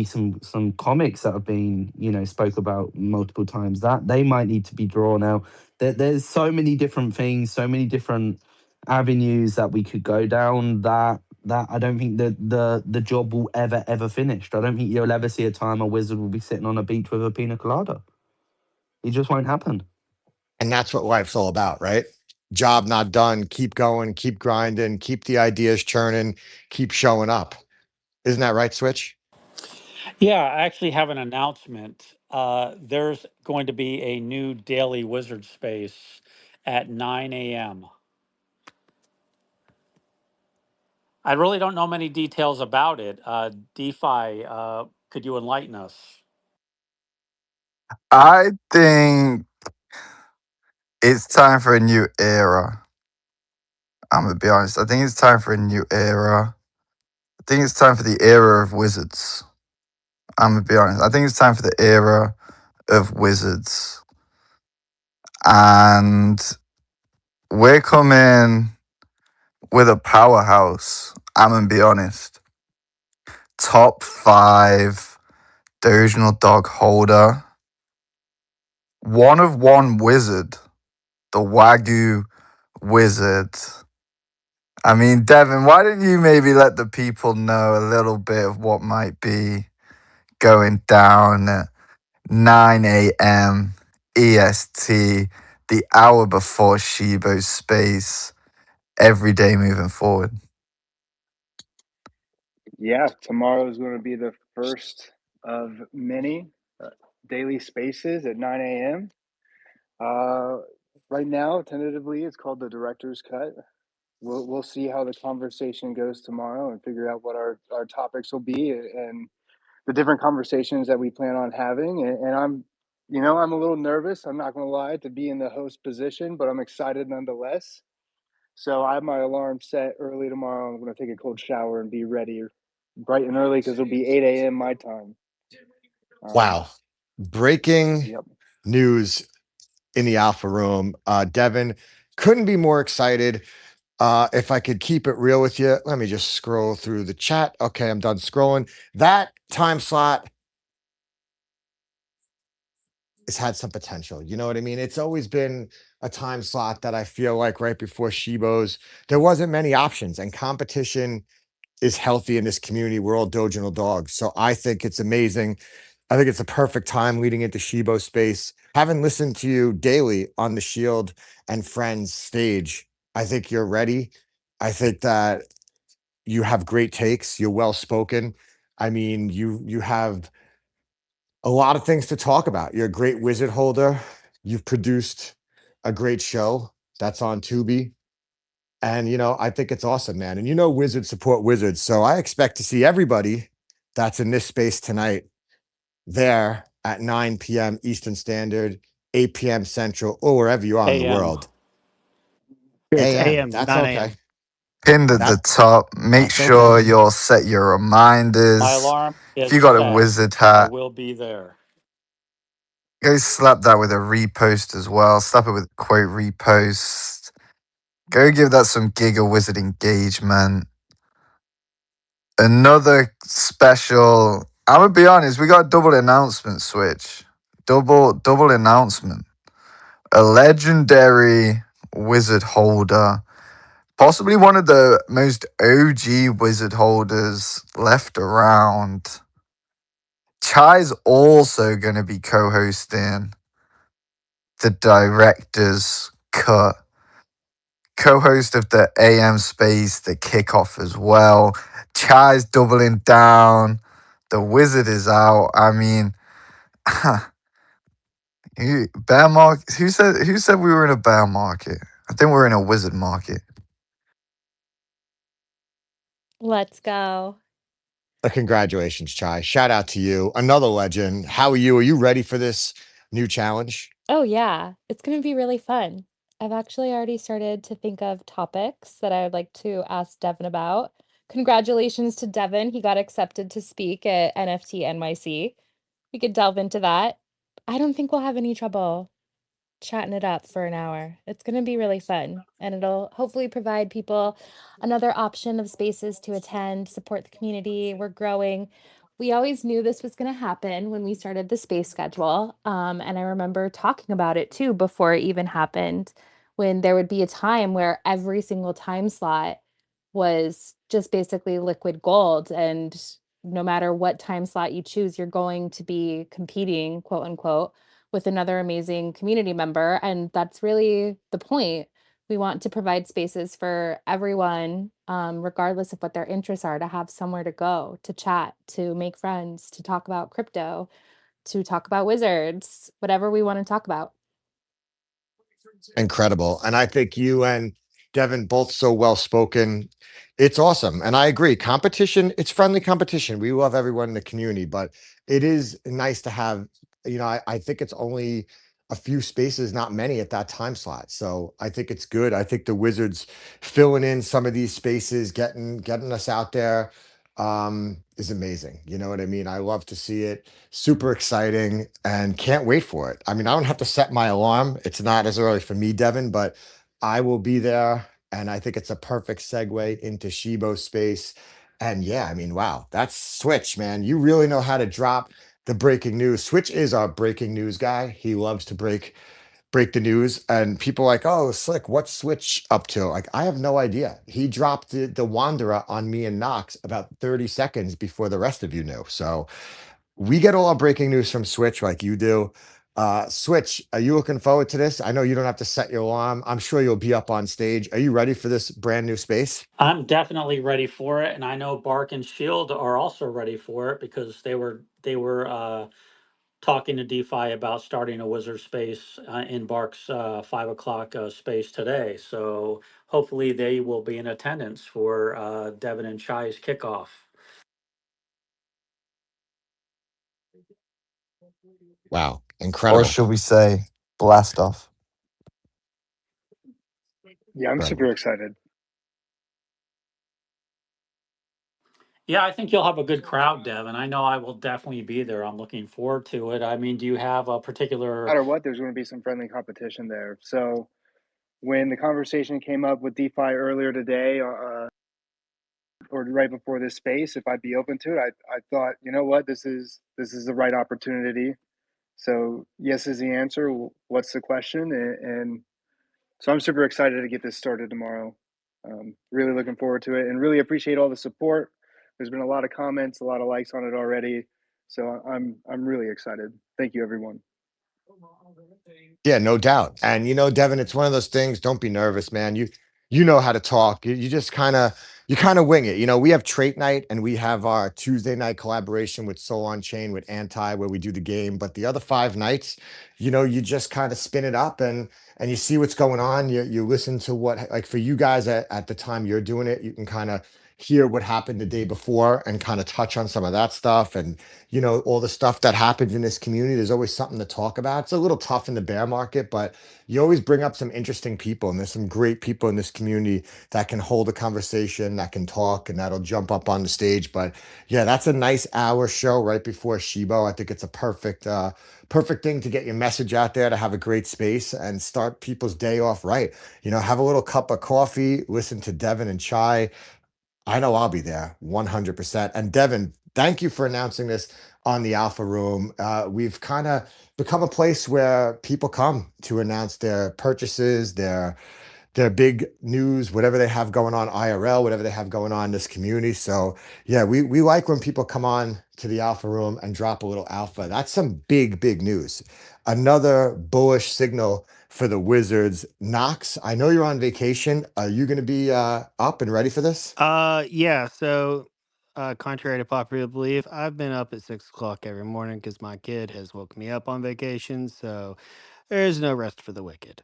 some comics that have been spoke about multiple times, that they might need to be drawn out. There's so many different things, so many different avenues that we could go down, that I don't think that the job will ever finish. I don't think you'll ever see a time a wizard will be sitting on a beach with a pina colada. It just won't happen. And that's what life's all about, right? Job not done. Keep going, keep grinding, keep the ideas churning, keep showing up. Isn't that right, Switch? Yeah, I actually have an announcement. There's going to be a new daily wizard space at 9 a.m. I really don't know many details about it. DeFi, could you enlighten us? I think it's time for a new era. I'm gonna be honest. I think it's time for a new era. I think it's time for the era of wizards. I'm gonna be honest. I think it's time for the era of wizards. And we're coming with a powerhouse. I'm gonna be honest. Top 5 delusional dog holder. One of one wizard. The Wagyu wizard. I mean, Devin, why don't you maybe let the people know a little bit of what might be going down at 9 a.m. EST, the hour before Shibo's space, every day moving forward? Yeah, tomorrow is going to be the first of many daily spaces at 9 a.m. Right now, tentatively, it's called the director's cut. We'll see how the conversation goes tomorrow and figure out what our topics will be and the different conversations that we plan on having. And I'm a little nervous. I'm not going to lie to be in the host position, but I'm excited nonetheless. So I have my alarm set early tomorrow. I'm going to take a cold shower and be ready bright and early because it'll be 8 a.m. my time. Wow. breaking Yep. news in the Alpha Room. Devin, couldn't be more excited. If I could keep it real with you, let me just scroll through the chat. Okay, I'm done scrolling. That time slot has had some potential. You know what I mean? It's always been a time slot that I feel like right before Shibo's, there wasn't many options, and competition is healthy in this community. We're all doginal dogs. So I think it's amazing. I think it's a perfect time leading into Shibo space. Having listened to you daily on the Shield and Friends stage, I think you're ready. I think that you have great takes. You're well spoken. I mean, you have a lot of things to talk about. You're a great wizard holder. You've produced a great show that's on Tubi. And I think it's awesome, man. And wizards support wizards. So I expect to see everybody that's in this space tonight there at 9 p.m. Eastern Standard, 8 p.m. Central, or wherever you are in the AM. world. It's AM. AM, That's not okay. AM. Pinned at the That top. Make that's sure okay. you'll set your My reminders. alarm If is you got a set. wizard I hat, will be there. go slap that with a repost as well. Slap it with a quote repost. Go give that some Giga Wizard engagement. Another special. I'm gonna be honest, we got a double announcement switch. Double announcement. A legendary wizard holder. Possibly one of the most OG wizard holders left around. Chai's also going to be co-hosting the director's cut. Co-host of the AM space, the kickoff as well. Chai's doubling down. The wizard is out. I mean, bear market. Who said we were in a bear market? I think we're in a wizard market. Let's go. Congratulations, Chai. Shout out to you. Another legend. How are you? Are you ready for this new challenge? Oh, yeah. It's going to be really fun. I've actually already started to think of topics that I would like to ask Devin about. Congratulations to Devin. He got accepted to speak at NFT NYC. We could delve into that. I don't think we'll have any trouble chatting it up for an hour. It's going to be really fun, and it'll hopefully provide people another option of spaces to attend, support the community. We're growing. We always knew this was going to happen when we started the space schedule. And I remember talking about it too before it even happened, when there would be a time where every single time slot was just basically liquid gold. And no matter what time slot you choose, you're going to be competing, quote unquote, with another amazing community member. And that's really the point. We want to provide spaces for everyone, regardless of what their interests are, to have somewhere to go, to chat, to make friends, to talk about crypto, to talk about wizards, whatever we want to talk about. Incredible. And I think you and Devin both so well spoken. It's awesome. And I agree. Competition, it's friendly competition. We love everyone in the community, but it is nice to have, I think it's only a few spaces, not many at that time slot. So I think it's good. I think the Wizards filling in some of these spaces, getting us out there is amazing. You know what I mean? I love to see it. Super exciting and can't wait for it. I mean, I don't have to set my alarm. It's not as early for me, Devin, but I will be there. And I think it's a perfect segue into Shibo space. And yeah, I mean, wow, that's Switch, man. You really know how to drop the breaking news. Switch is our breaking news guy. He loves to break the news, and people are like, oh, Slick, what's Switch up to? Like, I have no idea. He dropped the Wanderer on me and Knox about 30 seconds before the rest of you knew. So we get all our breaking news from Switch like you do. Switch, are you looking forward to this? I know you don't have to set your alarm. I'm sure you'll be up on stage. Are you ready for this brand new space? I'm definitely ready for it, and I know Bark and Shield are also ready for it because they were talking to DeFi about starting a wizard space in Bark's 5 o'clock space today. So hopefully they will be in attendance for Devin and Chai's kickoff. Wow, Or incredible. should we say blast off? Yeah, I'm super Incredible. excited. Yeah, I think you'll have a good crowd, Devin. I know I will definitely be there. I'm looking forward to it. I mean, do you have a No particular? matter what, there's going to be some friendly competition there. So when the conversation came up with DeFi earlier today, or right before this space, if I'd be open to it, I thought, you know what, this is the right opportunity. So yes is the answer. What's the question? And so I'm super excited to get this started tomorrow. Really looking forward to it, and really appreciate all the support. There's been a lot of comments, a lot of likes on it already. So I'm really excited. Thank you, everyone. Yeah, no doubt. And Devin, it's one of those things. Don't be nervous, man. You know how to talk. You just kind of wing it. We have trait night and we have our Tuesday night collaboration with Soul on Chain with Anti, where we do the game. But the other 5 nights, you just kind of spin it up and you see what's going on. You listen to what, like, for you guys at the time you're doing it, you can kind of hear what happened the day before and kind of touch on some of that stuff. And all the stuff that happens in this community, there's always something to talk about. It's a little tough in the bear market, but you always bring up some interesting people, and there's some great people in this community that can hold a conversation, that can talk, and that'll jump up on the stage. But yeah, that's a nice hour show right before Shibo. I think it's a perfect thing to get your message out there, to have a great space and start people's day off right. Have a little cup of coffee, listen to Devin and Chai. I know I'll be there 100%. And Devin, thank you for announcing this on the Alpha Room. We've kind of become a place where people come to announce their purchases, their big news, whatever they have going on IRL, whatever they have going on in this community. So yeah, we like when people come on to the Alpha Room and drop a little alpha. That's some big news. Another bullish signal for the Wizards. Knox, I know you're on vacation. Are you going to be up and ready for this? Yeah. So, contrary to popular belief, I've been up at 6 o'clock every morning because my kid has woke me up on vacation. So there's no rest for the wicked.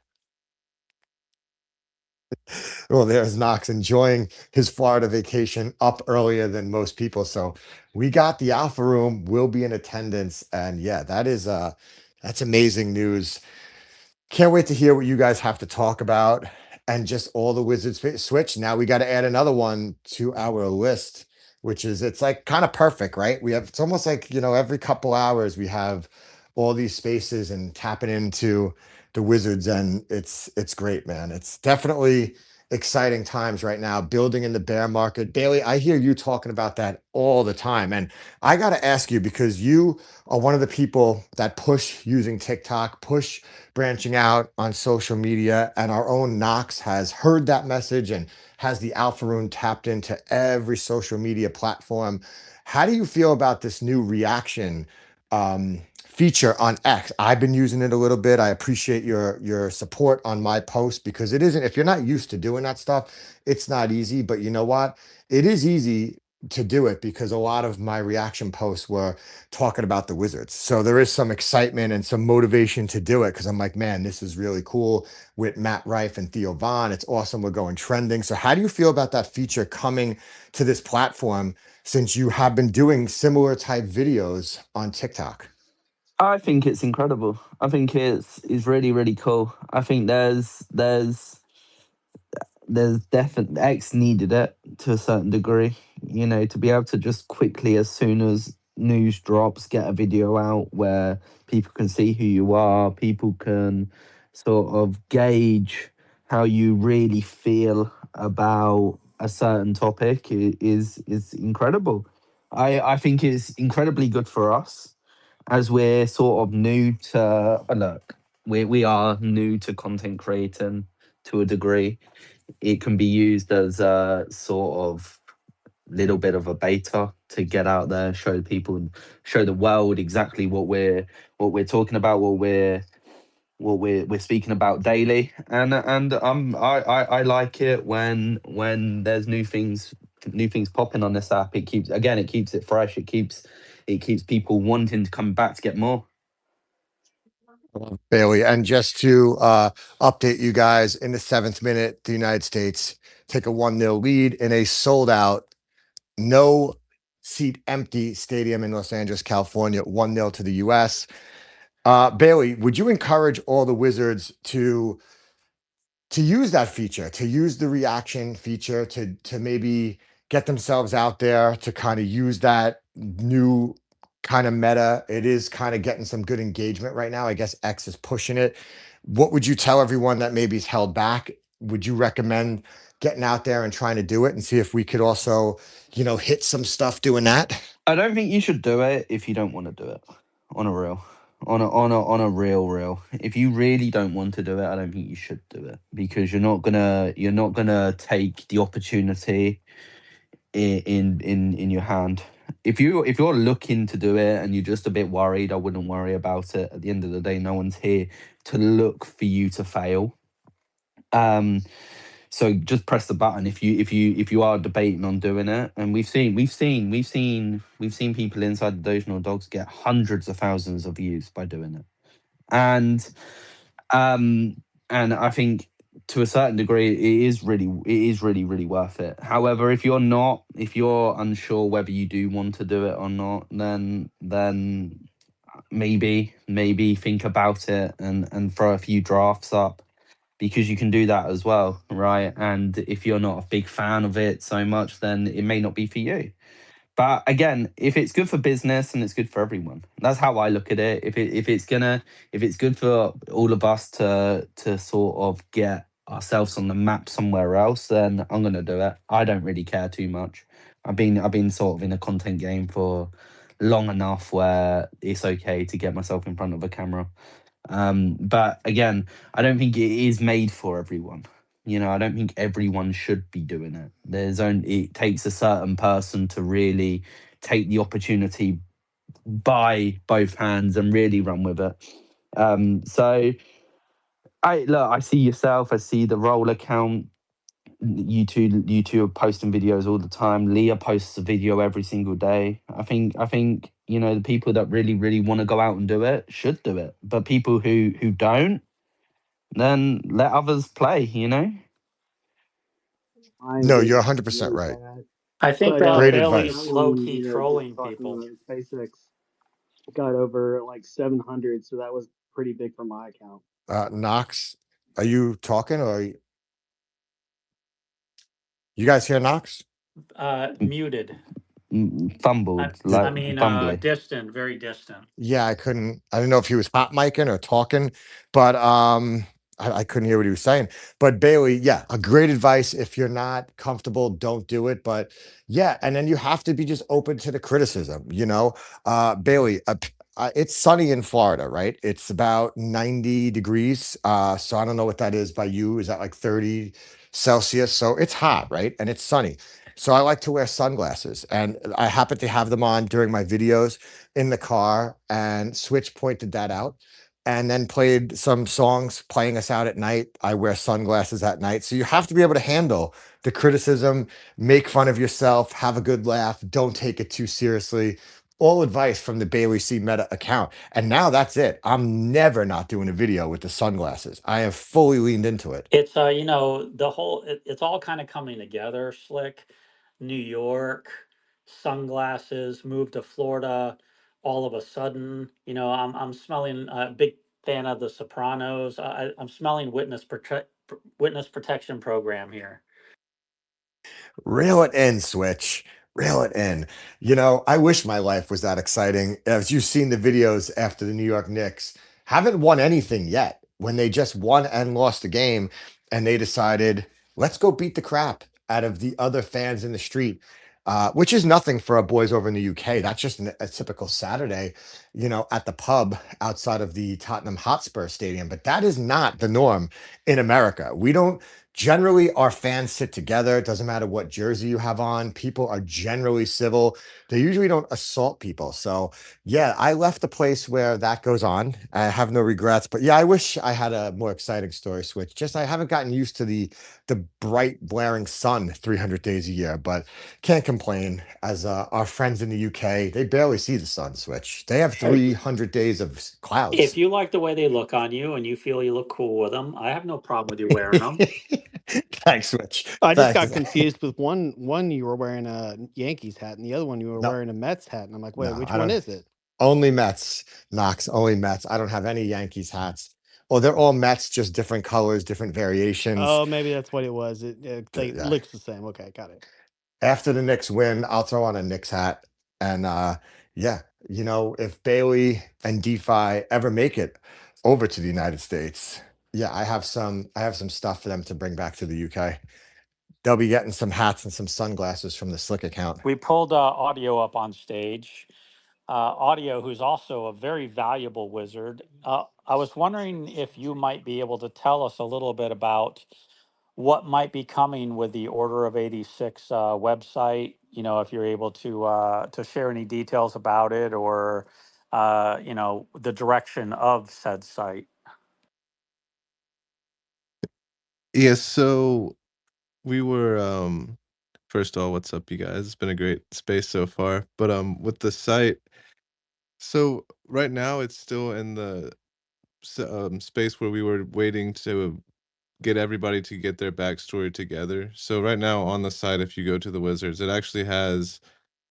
Well, there's Knox enjoying his Florida vacation up earlier than most people. So we got the Alpha Room. We'll be in attendance, and yeah, that's amazing news. Can't wait to hear what you guys have to talk about, and just all the Wizards switch. Now we got to add another one to our list, which is, it's like kind of perfect, right? It's almost like, every couple hours we have all these spaces and tapping into the Wizards, and it's great, man. It's definitely exciting times right now, building in the bear market. Bailey, I hear you talking about that all the time. And I got to ask you, because you are one of the people that push using TikTok, push branching out on social media, and our own Knox has heard that message and has the Alpha Room tapped into every social media platform. How do you feel about this new reaction feature on X? I've been using it a little bit. I appreciate your support on my post, because it isn't, if you're not used to doing that stuff, it's not easy. But you know what? It is easy to do it, because a lot of my reaction posts were talking about the Wizards. So there is some excitement and some motivation to do it, because I'm like, man, this is really cool with Matt Rife and Theo Vaughn. It's awesome. We're going trending. So how do you feel about that feature coming to this platform, since you have been doing similar type videos on TikTok? I think it's incredible. I think it's really cool. I think there's definitely X needed it to a certain degree, to be able to just quickly, as soon as news drops, get a video out where people can see who you are, people can sort of gauge how you really feel about a certain topic is incredible. I think it's incredibly good for us, as we're sort of new to look, we are new to content creating to a degree. It can be used as a sort of little bit of a beta to get out there, show people, show the world exactly what we're talking about, what we're speaking about daily. And I like it when there's new things popping on this app. It keeps it fresh. It keeps people wanting to come back to get more. Bailey. And just to update you guys, in the 7th minute, the United States take a 1-0 lead in a sold out, no seat empty stadium in Los Angeles, California, 1-0 to the US. Bailey, would you encourage all the Wizards to use that feature, to use the reaction feature, to maybe get themselves out there to kind of use that new kind of meta. It is kind of getting some good engagement right now. I guess X is pushing it. What would you tell everyone that maybe is held back? Would you recommend getting out there and trying to do it and see if we could also, hit some stuff doing that? I don't think you should do it if you don't want to do it. On a real, on a real. If you really don't want to do it, I don't think you should do it, because you're not gonna take the opportunity in your hand. If you're looking to do it and you're just a bit worried, I wouldn't worry about it. At the end of the day, no one's here to look for you to fail. So just press the button if you are debating on doing it. And we've seen people inside the Delusional Dogs get hundreds of thousands of views by doing it. And I think to a certain degree it is really worth it. However, if you're unsure whether you do want to do it or not, then maybe think about it and throw a few drafts up, because you can do that as well, right? And if you're not a big fan of it so much, then it may not be for you. But again, if it's good for business and it's good for everyone, that's how I look at it. If it's good for all of us to sort of get ourselves on the map somewhere else, then I'm gonna do it. I don't really care too much. I've been sort of in a content game for long enough where it's okay to get myself in front of a camera. But again, I don't think it is made for everyone. I don't think everyone should be doing it. It takes a certain person to really take the opportunity by both hands and really run with it. So I see yourself, I see the Roll account. You two are posting videos all the time. Leah posts a video every single day. I think the people that really want to go out and do it should do it. But people who don't, then let others play. No, Mine you're is 100% really right. bad. I think But Great Bailey's advice. low Alan, key just trolling talking people. about SpaceX got over like 700, so that was pretty big for my account. Knox, are you talking or you guys hear Knox? Muted. Fumbled, Did, fumbly. Distant, very distant. yeah, I didn't know if he was hot micing or talking, but I couldn't hear what he was saying. But Bailey, yeah, a great advice. If you're not comfortable, don't do it. But yeah, and then you have to be just open to the criticism, Bailey, it's sunny in Florida, right? It's about 90 degrees. So I don't know what that is by you. Is that like 30 Celsius? So it's hot, right? And it's sunny. So I like to wear sunglasses, and I happen to have them on during my videos in the car, and Switch pointed that out and then played some songs playing us out at night. I wear sunglasses at night. So you have to be able to handle the criticism, make fun of yourself, have a good laugh, don't take it too seriously. All advice from the Bailey C Meta account. And now that's it. I'm never not doing a video with the sunglasses. I have fully leaned into it. It's it's all kind of coming together. Slick, New York, sunglasses, moved to Florida. All of a sudden, I'm smelling a big fan of The Sopranos. I'm smelling witness protection program here. Reel it in, Switch. Reel it in. I wish my life was that exciting. As you've seen the videos after the New York Knicks, haven't won anything yet. When they just won and lost a game, and they decided, let's go beat the crap out of the other fans in the street, which is nothing for our boys over in the UK. That's just a typical Saturday, at the pub outside of the Tottenham Hotspur Stadium. But that is not the norm in America. We don't. Generally, our fans sit together. It doesn't matter what jersey you have on. People are generally civil. They usually don't assault people. So, yeah, I left a place where that goes on. I have no regrets. But yeah, I wish I had a more exciting story, Switch. Just I haven't gotten used to the bright, blaring sun 300 days a year. But can't complain. As our friends in the UK, they barely see the sun, Switch. They have Hey, 300 days of if clouds. you like the way they look on you and you feel you look cool with them, I have no problem with you wearing them. Thanks, Switch. I just Thanks. got confused with one you were wearing a Yankees hat and the other one you were No, wearing a Mets hat, and I'm like, wait, no, which I one don't. is it? Only Mets, Knox, only Mets. I don't have any Yankees hats. Well, they're all Mets, just different colors, different variations. Oh, maybe that's what it was. It Yeah. looks the same. Okay, got it. after the Knicks win, I'll throw on a Knicks hat. And yeah, if Bailey and DeFi ever make it over to the United States, yeah, I have some stuff for them to bring back to the UK. They'll be getting some hats and some sunglasses from the Slick account. We pulled Audio up on stage. Audio, who's also a very valuable wizard. I was wondering if you might be able to tell us a little bit about what might be coming with the Order of 86 website. If you're able to share any details about it, or the direction of said site. Yeah, so we were first of all, what's up, you guys? It's been a great space so far. But with the site, so right now it's still in the space where we were waiting to get everybody to get their backstory together. So right now on the site, if you go to the Wizards, it actually has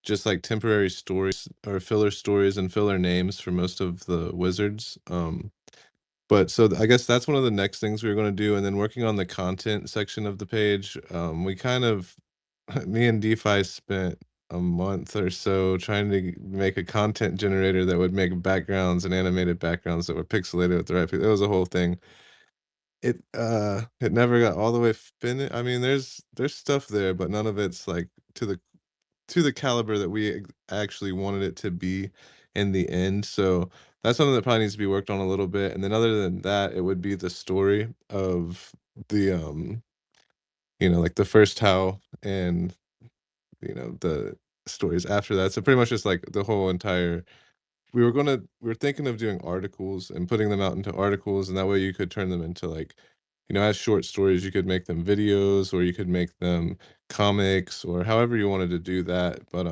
just like temporary stories or filler stories and filler names for most of the wizards. But so I guess that's one of the next things we are going to do. And then working on the content section of the page, we kind of, me and DeFi spent a month or so trying to make a content generator that would make backgrounds and animated backgrounds that were pixelated with the right. It was a whole thing. It never got all the way finished. I mean, there's stuff there, but none of it's like to the caliber that we actually wanted it to be in the end. So that's something that probably needs to be worked on a little bit. And then other than that, it would be the story of the like the first how and the stories after that. So pretty much just like the whole entire we were thinking of doing articles and putting them out into articles, and that way you could turn them into like, as short stories. You could make them videos, or you could make them comics, or however you wanted to do that. But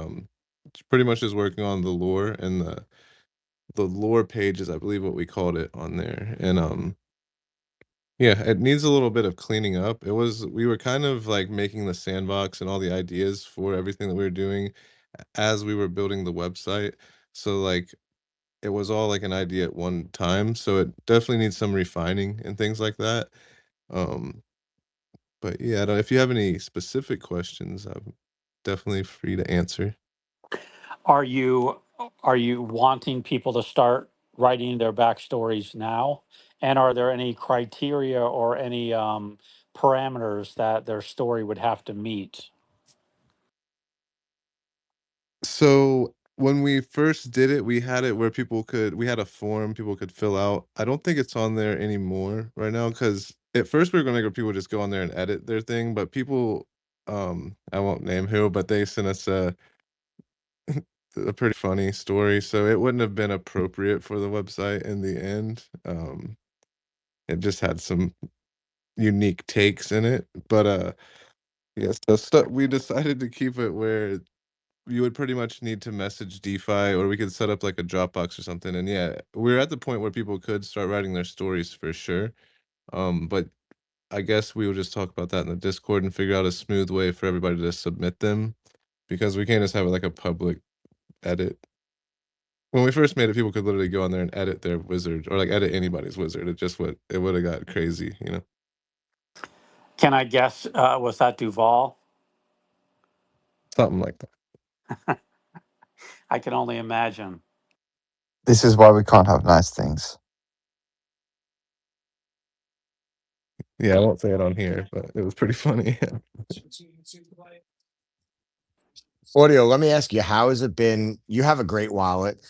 it's pretty much just working on the lore and the lore pages, I believe what we called it on there. And yeah, it needs a little bit of cleaning up. We were kind of like making the sandbox and all the ideas for everything that we were doing as we were building the website. So like it was all like an idea at one time, so it definitely needs some refining and things like that. Um, but yeah, I don't if you have any specific questions, I'm definitely free to answer. Are you wanting people to start writing their backstories now? And are there any criteria or any parameters that their story would have to meet? So when we first did it, we had it where we had a form people could fill out. I don't think it's on there anymore right now because at first we were gonna make people just go on there and edit their thing, but people, I won't name who, but they sent us a pretty funny story, so it wouldn't have been appropriate for the website in the end. It just had some unique takes in it, but yeah, so we decided to keep it where you would pretty much need to message DeFi, or we could set up like a Dropbox or something. And yeah, we're at the point where people could start writing their stories for sure. But I guess we will just talk about that in the Discord and figure out a smooth way for everybody to submit them, because we can't just have it like a public edit. When we first made it, people could literally go on there and edit their wizard, or like edit anybody's wizard. It would have got crazy. Can I guess, was that Duval? Something like that. I can only imagine. This is why we can't have nice things. Yeah, I won't say it on here, but it was pretty funny. Audio, let me ask you, how has it been? You have a great wallet.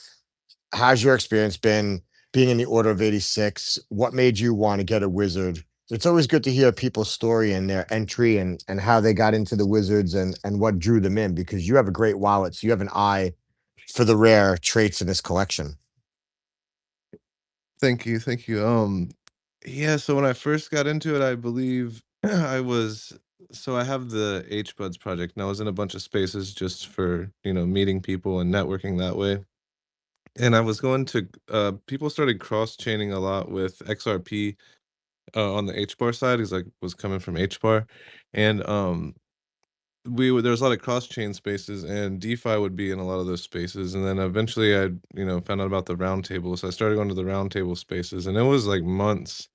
How's your experience been being in the Order of 86? What made you want to get a wizard? It's always good to hear people's story and their entry and how they got into the wizards and what drew them in, because you have a great wallet. So you have an eye for the rare traits in this collection. Thank you, thank you. Yeah, so when I first got into it, I believe I have the H Buds project, and I was in a bunch of spaces just for, meeting people and networking that way. And I was going to people started cross-chaining a lot with XRP on the H bar side. He's like was coming from H bar. And there was a lot of cross-chain spaces, and DeFi would be in a lot of those spaces. And then eventually I, found out about the round table. So I started going to the round table spaces, and it was like months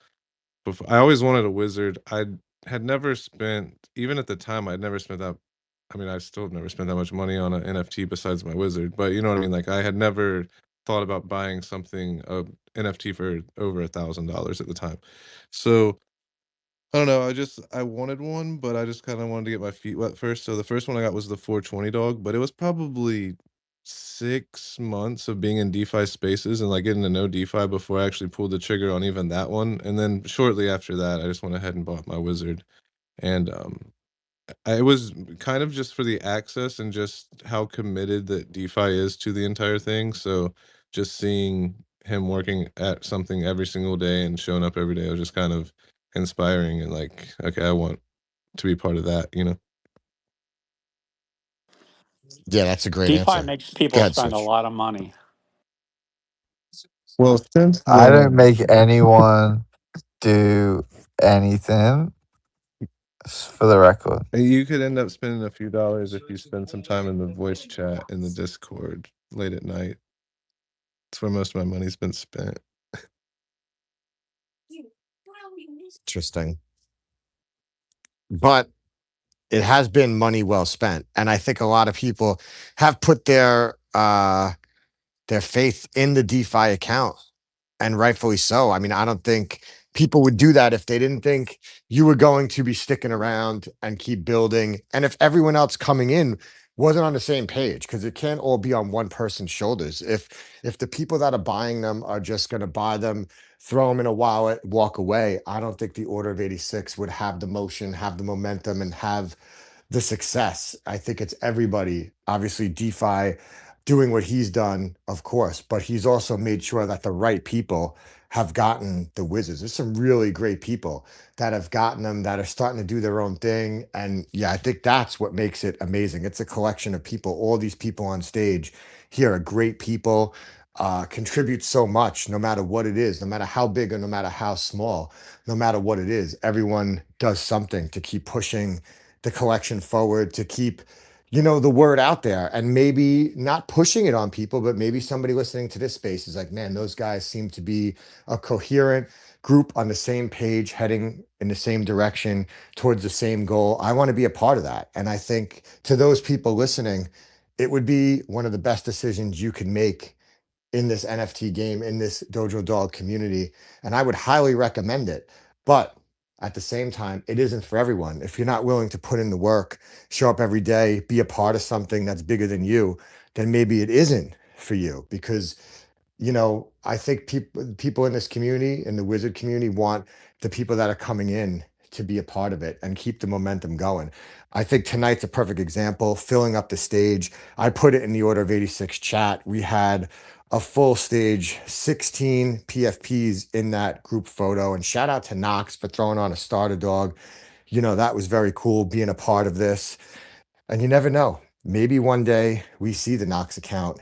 before. I always wanted a wizard. I had never spent, even at the time, I'd never spent that. I mean, I still have never spent that much money on an NFT besides my wizard, but you know what I mean? Like, I had never thought about buying something, NFT for over $1,000 at the time. So, I don't know, I wanted one, but I just kinda wanted to get my feet wet first, so the first one I got was the 420 dog, but it was probably 6 months of being in DeFi spaces and, like, getting to know DeFi before I actually pulled the trigger on even that one, and then shortly after that, I just went ahead and bought my wizard, and, it was kind of just for the access and just how committed that DeFi is to the entire thing, so just seeing him working at something every single day and showing up every day was just kind of inspiring and like, okay, I want to be part of that, you know? Yeah, that's a great DeFi answer. makes Go people ahead, spend a Switch. lot of money. Well, since I don't then, make anyone do anything, for the record. you could end up spending a few dollars if you spend some time in the voice chat in the Discord late at night. That's where most of my money's been spent. Interesting. But it has been money well spent. And I think a lot of people have put their faith in the DeFi account, and rightfully so. I mean, I don't think people would do that if they didn't think you were going to be sticking around and keep building. And if everyone else coming in wasn't on the same page, because it can't all be on one person's shoulders. If the people that are buying them are just going to buy them, throw them in a wallet, walk away, I don't think the Order of 86 would have the motion, have the momentum, and have the success. I think it's everybody, obviously DeFi doing what he's done, of course, but he's also made sure that the right people have gotten the wizards. There's some really great people that have gotten them that are starting to do their own thing. And yeah, I think that's what makes it amazing. It's a collection of people. All these people on stage here are great people, contribute so much, no matter what it is, no matter how big or no matter how small, no matter what it is, everyone does something to keep pushing the collection forward, to keep the word out there, and maybe not pushing it on people, but maybe somebody listening to this space is like, man, those guys seem to be a coherent group on the same page, heading in the same direction towards the same goal. I want to be a part of that. And I think to those people listening, it would be one of the best decisions you can make in this NFT game, in this Dojo Dog community. And I would highly recommend it. But at the same time, it isn't for everyone. If you're not willing to put in the work, show up every day, be a part of something that's bigger than you, then maybe it isn't for you. Because I think people in this community, in the wizard community, want the people that are coming in to be a part of it and keep the momentum going. I think tonight's a perfect example, filling up the stage. I put it in the Order of 86 chat. We had a full stage, 16 PFPs in that group photo. And shout out to Knox for throwing on a starter dog. That was very cool being a part of this. And you never know. Maybe one day we see the Knox account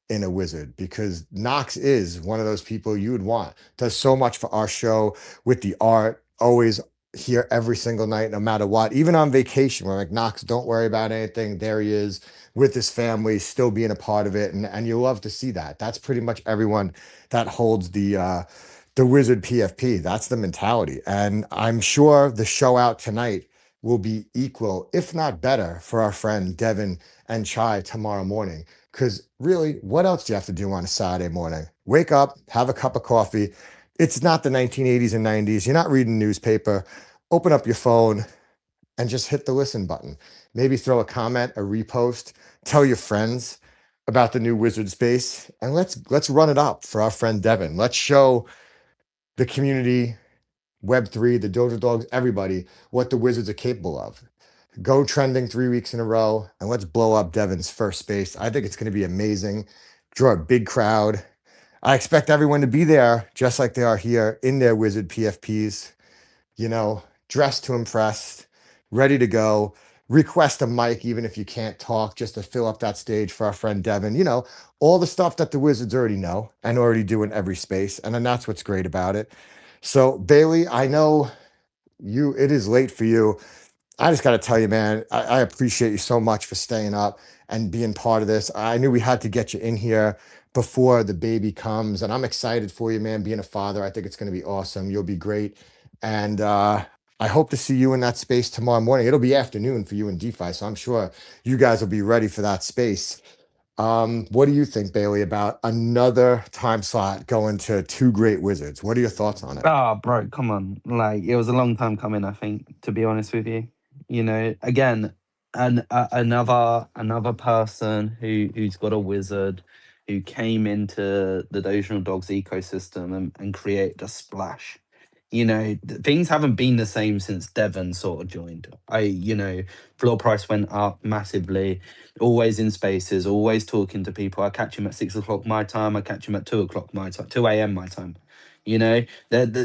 in a wizard, because Knox is one of those people you would want. Does so much for our show with the art, always here every single night, no matter what. Even on vacation, we're like, Knox, don't worry about anything. There he is with his family, still being a part of it. And you love to see that. That's pretty much everyone that holds the wizard PFP. That's the mentality. And I'm sure the show out tonight will be equal, if not better, for our friend Devin and Chai tomorrow morning. Because really, what else do you have to do on a Saturday morning? Wake up, have a cup of coffee. It's not the 1980s and 90s. You're not reading newspaper. Open up your phone and just hit the listen button. Maybe throw a comment, a repost, tell your friends about the new Wizard Space, and let's run it up for our friend Devin. Let's show the community, Web3, the Dojo Dogs, everybody, what the Wizards are capable of. Go trending 3 weeks in a row, and let's blow up Devin's first space. I think it's going to be amazing. Draw a big crowd. I expect everyone to be there, just like they are here in their Wizard PFPs, dressed to impress, ready to go. Request a mic, even if you can't talk, just to fill up that stage for our friend Devin. All the stuff that the Wizards already know and already do in every space. And then that's what's great about it. So, Bailey, I know it is late for you. I just got to tell you, man, I appreciate you so much for staying up and being part of this. I knew we had to get you in here before the baby comes, and I'm excited for you, man. Being a father, I think it's going to be awesome. You'll be great. And I hope to see you in that space tomorrow morning. It'll be afternoon for you in DeFi, so I'm sure you guys will be ready for that space. What do you think, Bailey, about another time slot going to two great wizards? What are your thoughts on it? Ah, bro, come on. Like, it was a long time coming, I think, to be honest with you. You know, again, another person who's got a wizard who came into the Dotional Dogs ecosystem and created a splash. You know, things haven't been the same since Devon sort of joined. Floor price went up massively, always in spaces, always talking to people. I catch him at 6 o'clock my time, I catch him at 2 o'clock my time, 2 a.m. my time. You know,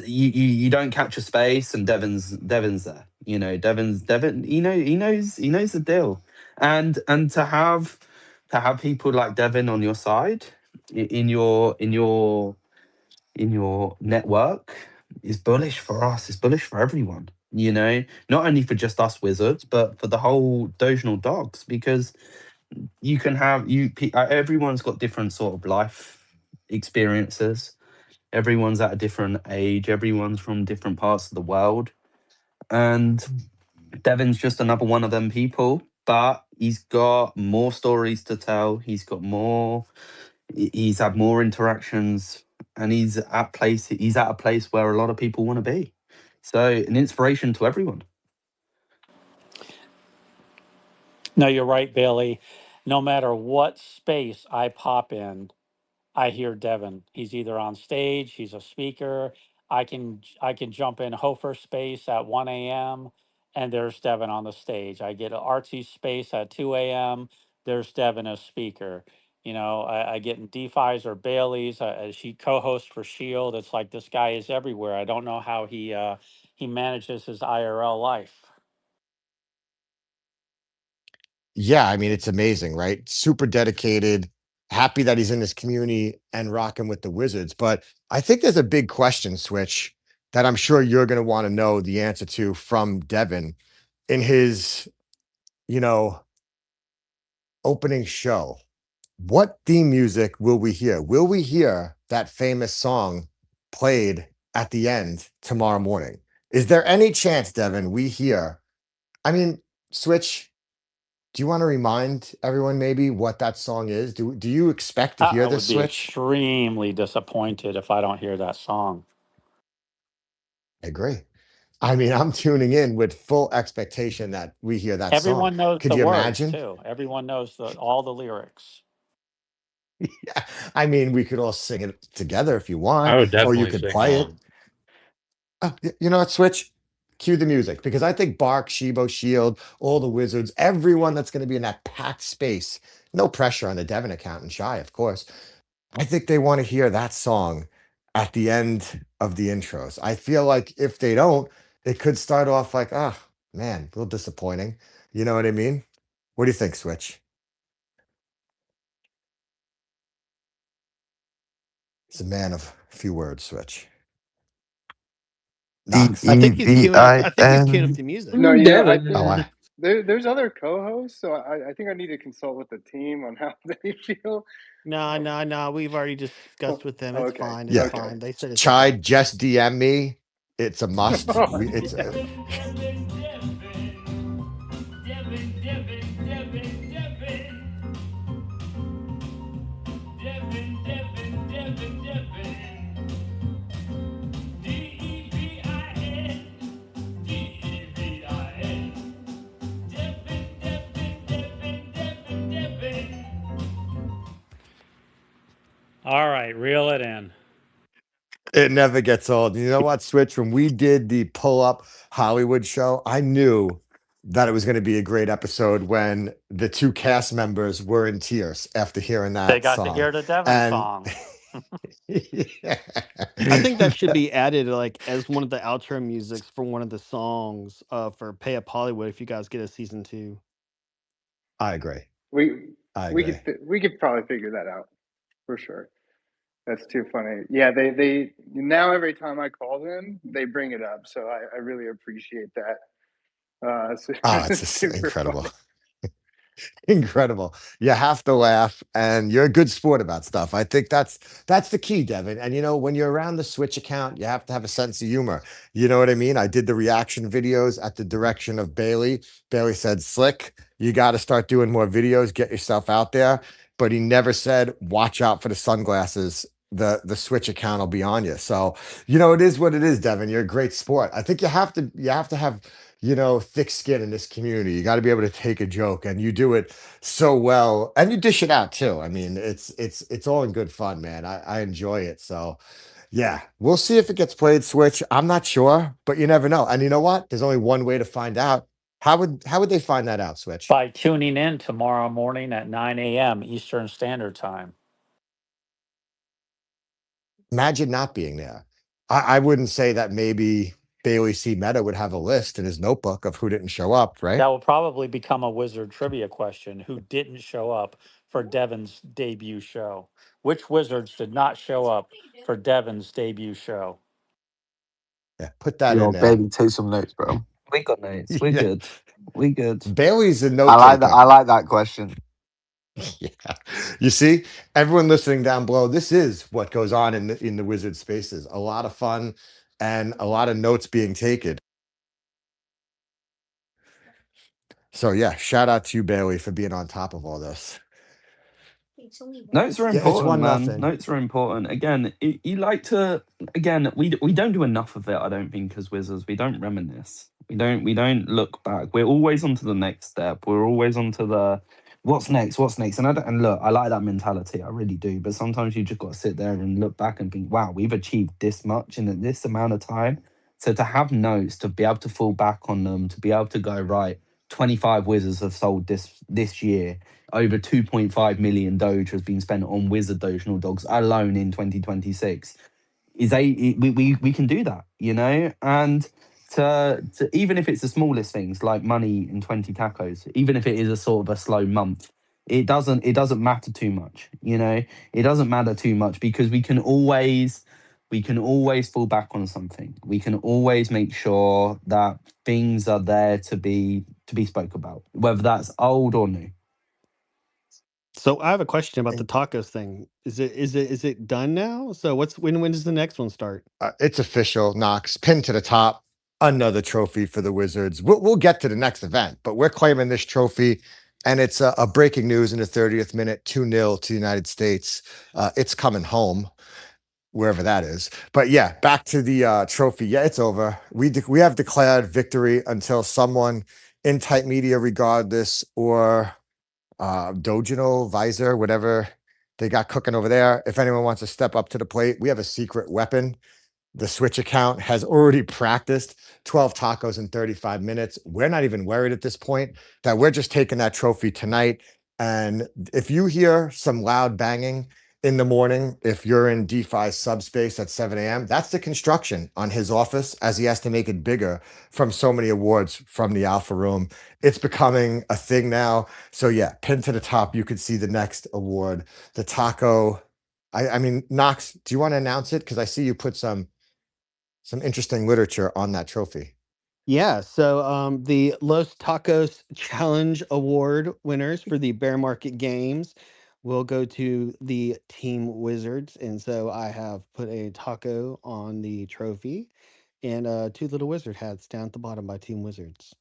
you don't catch a space and Devon's there. You know, Devon. He knows the deal, and to have people like Devon on your side in your network is bullish for us. It's bullish for everyone. You know, not only for just us wizards, but for the whole Dotional Dogs, because you can have everyone's got different sort of life experiences. Everyone's at a different age. Everyone's from different parts of the world. And Devon's just another one of them people, but he's got more stories to tell. He's had more interactions, and he's at a place where a lot of people want to be. So an inspiration to everyone. No, you're right, Bailey. No matter what space I pop in, I hear Devin. He's either on stage, he's a speaker. I can jump in Hofer space at 1 a.m. and there's Devin on the stage. I get an artsy space at 2 a.m. There's Devin as speaker. I get in DeFi's or Bailey's. She co-hosts for Shield. It's like this guy is everywhere. I don't know how he manages his IRL life. Yeah, I mean, it's amazing, right? Super dedicated, happy that he's in this community and rocking with the Wizards. But I think there's a big question, Switch, that I'm sure you're going to want to know the answer to from Devin in his, you know, opening show. What theme music will we hear? Will we hear that famous song played at the end tomorrow morning? Is there any chance, Devin, we hear? I mean, Switch, do you want to remind everyone maybe what that song is? Do you expect to I hear this, would be Switch? extremely disappointed if I don't hear that song. I agree. I mean, I'm tuning in with full expectation that we hear that song. Everyone knows Could the you words imagine? too. Everyone knows all the lyrics. Yeah. I mean, we could all sing it together if you I want, would or you definitely could sing play it. along. You know what, Switch? Cue the music because I think Bark, Shibo, Shield, all the Wizards, everyone that's going to be in that packed space, no pressure on the Devon account and Shy, of course. I think they want to hear that song at the end of the intros. I feel like if they don't, it could start off like, ah, man, a little disappointing. You know what I mean? What do you think, Switch? It's a man of few words, Switch. Knox. I think he's queuing up. I think he's queuing up DEVIN. the music. No, Devin. Oh, there's other co-hosts, so I think I need to consult with the team on how they feel. No. We've already discussed with them. It's Okay, fine. It's yeah. okay. fine. They said it's Chai, okay. just DM me. It's a must. It's All right, reel it in. It never gets old. You know what, Switch? When we did the Pull Up Hollywood show, I knew that it was going to be a great episode when the two cast members were in tears after hearing They that got to song. hear the Devin And song. yeah. I think that should be added like as one of the outro musics for one of the songs for Pay Up Hollywood if you guys get a season 2. I agree. We I we agree. we could probably figure that out for sure. That's too funny. Yeah, they now every time I call them, they bring it up. So I really appreciate that. Oh, it's just super incredible. funny. Incredible. You have to laugh, and you're a good sport about stuff. I think that's the key, Devin. And when you're around the Switch account, you have to have a sense of humor. You know what I mean? I did the reaction videos at the direction of Bailey. Bailey said, "Slick, you got to start doing more videos, get yourself out there." But he never said, "Watch out for the sunglasses. The Switch account will be on you." So, it is what it is, Devin. You're a great sport. I think you have to have thick skin in this community. You got to be able to take a joke, and you do it so well, and you dish it out too. I mean, it's all in good fun, man. I enjoy it. So yeah, we'll see if it gets played Switch. I'm not sure, but you never know. And you know what? There's only one way to find out. How would they find that out, Switch? By tuning in tomorrow morning at 9 a.m. Eastern Standard Time. Imagine not being there. I wouldn't say that maybe Bailey C. Meta would have a list in his notebook of who didn't show up, right? That will probably become a Wizard trivia question. Who didn't show up for Devin's debut show? Which Wizards did not show up for Devin's debut show? Yeah, put that in Yo, there. baby, take some notes, bro. We got notes. We're Yeah, good. We good. Bailey's a I note like that. taker. I like that question. Yeah. You see, everyone listening down below, this is what goes on in the Wizard spaces. A lot of fun and a lot of notes being taken. So yeah, shout out to you, Bailey, for being on top of all this. Notes are Yeah, it's important, man. 1-0. Notes are important. Again, you like to. Again, we don't do enough of it. I don't think as Wizards, we don't reminisce. We don't look back. We're always on to the next step. We're always on to the what's next, what's next. And look, I like that mentality. I really do. But sometimes you just got to sit there and look back and think, wow, we've achieved this much in this amount of time. So to have notes, to be able to fall back on them, to be able to go right. 25 Wizards have sold this year. Over 2.5 million Doge has been spent on Wizard Dotional Dogs alone in 2026. We can do that, and to even if it's the smallest things like money in 20 tacos, even if it is a sort of a slow month, it doesn't matter too much, it doesn't matter too much because we can always fall back on something. We can always make sure that things are there to be spoke about, whether that's old or new. So I have a question about the And, tacos thing. Is it done now? So when does the next one start? it's official, Knox, pinned to the top. Another trophy for the Wizards. We'll get to the next event, but we're claiming this trophy, and it's a breaking news in the 30th minute, 2-0 to the United States. It's coming home, wherever that is. But yeah, back to the trophy. Yeah, it's over. We have declared victory until someone in Type Media regard this, or Dojino, Visor, whatever they got cooking over there. If anyone wants to step up to the plate, we have a secret weapon. The Switch account has already practiced 12 tacos in 35 minutes. We're not even worried at this point that we're just taking that trophy tonight. And if you hear some loud banging in the morning, if you're in DeFi's subspace at 7 a.m., that's the construction on his office as he has to make it bigger from so many awards from the Alpha Room. It's becoming a thing now. So yeah, pinned to the top, you could see the next award, the taco. I mean, Knox, do you want to announce it? Because I see you put some interesting literature on that trophy. Yeah, so the Los Tacos Challenge Award winners for the Bear Market Games will go to the Team Wizards. And so I have put a taco on the trophy and two little wizard hats down at the bottom by Team Wizards.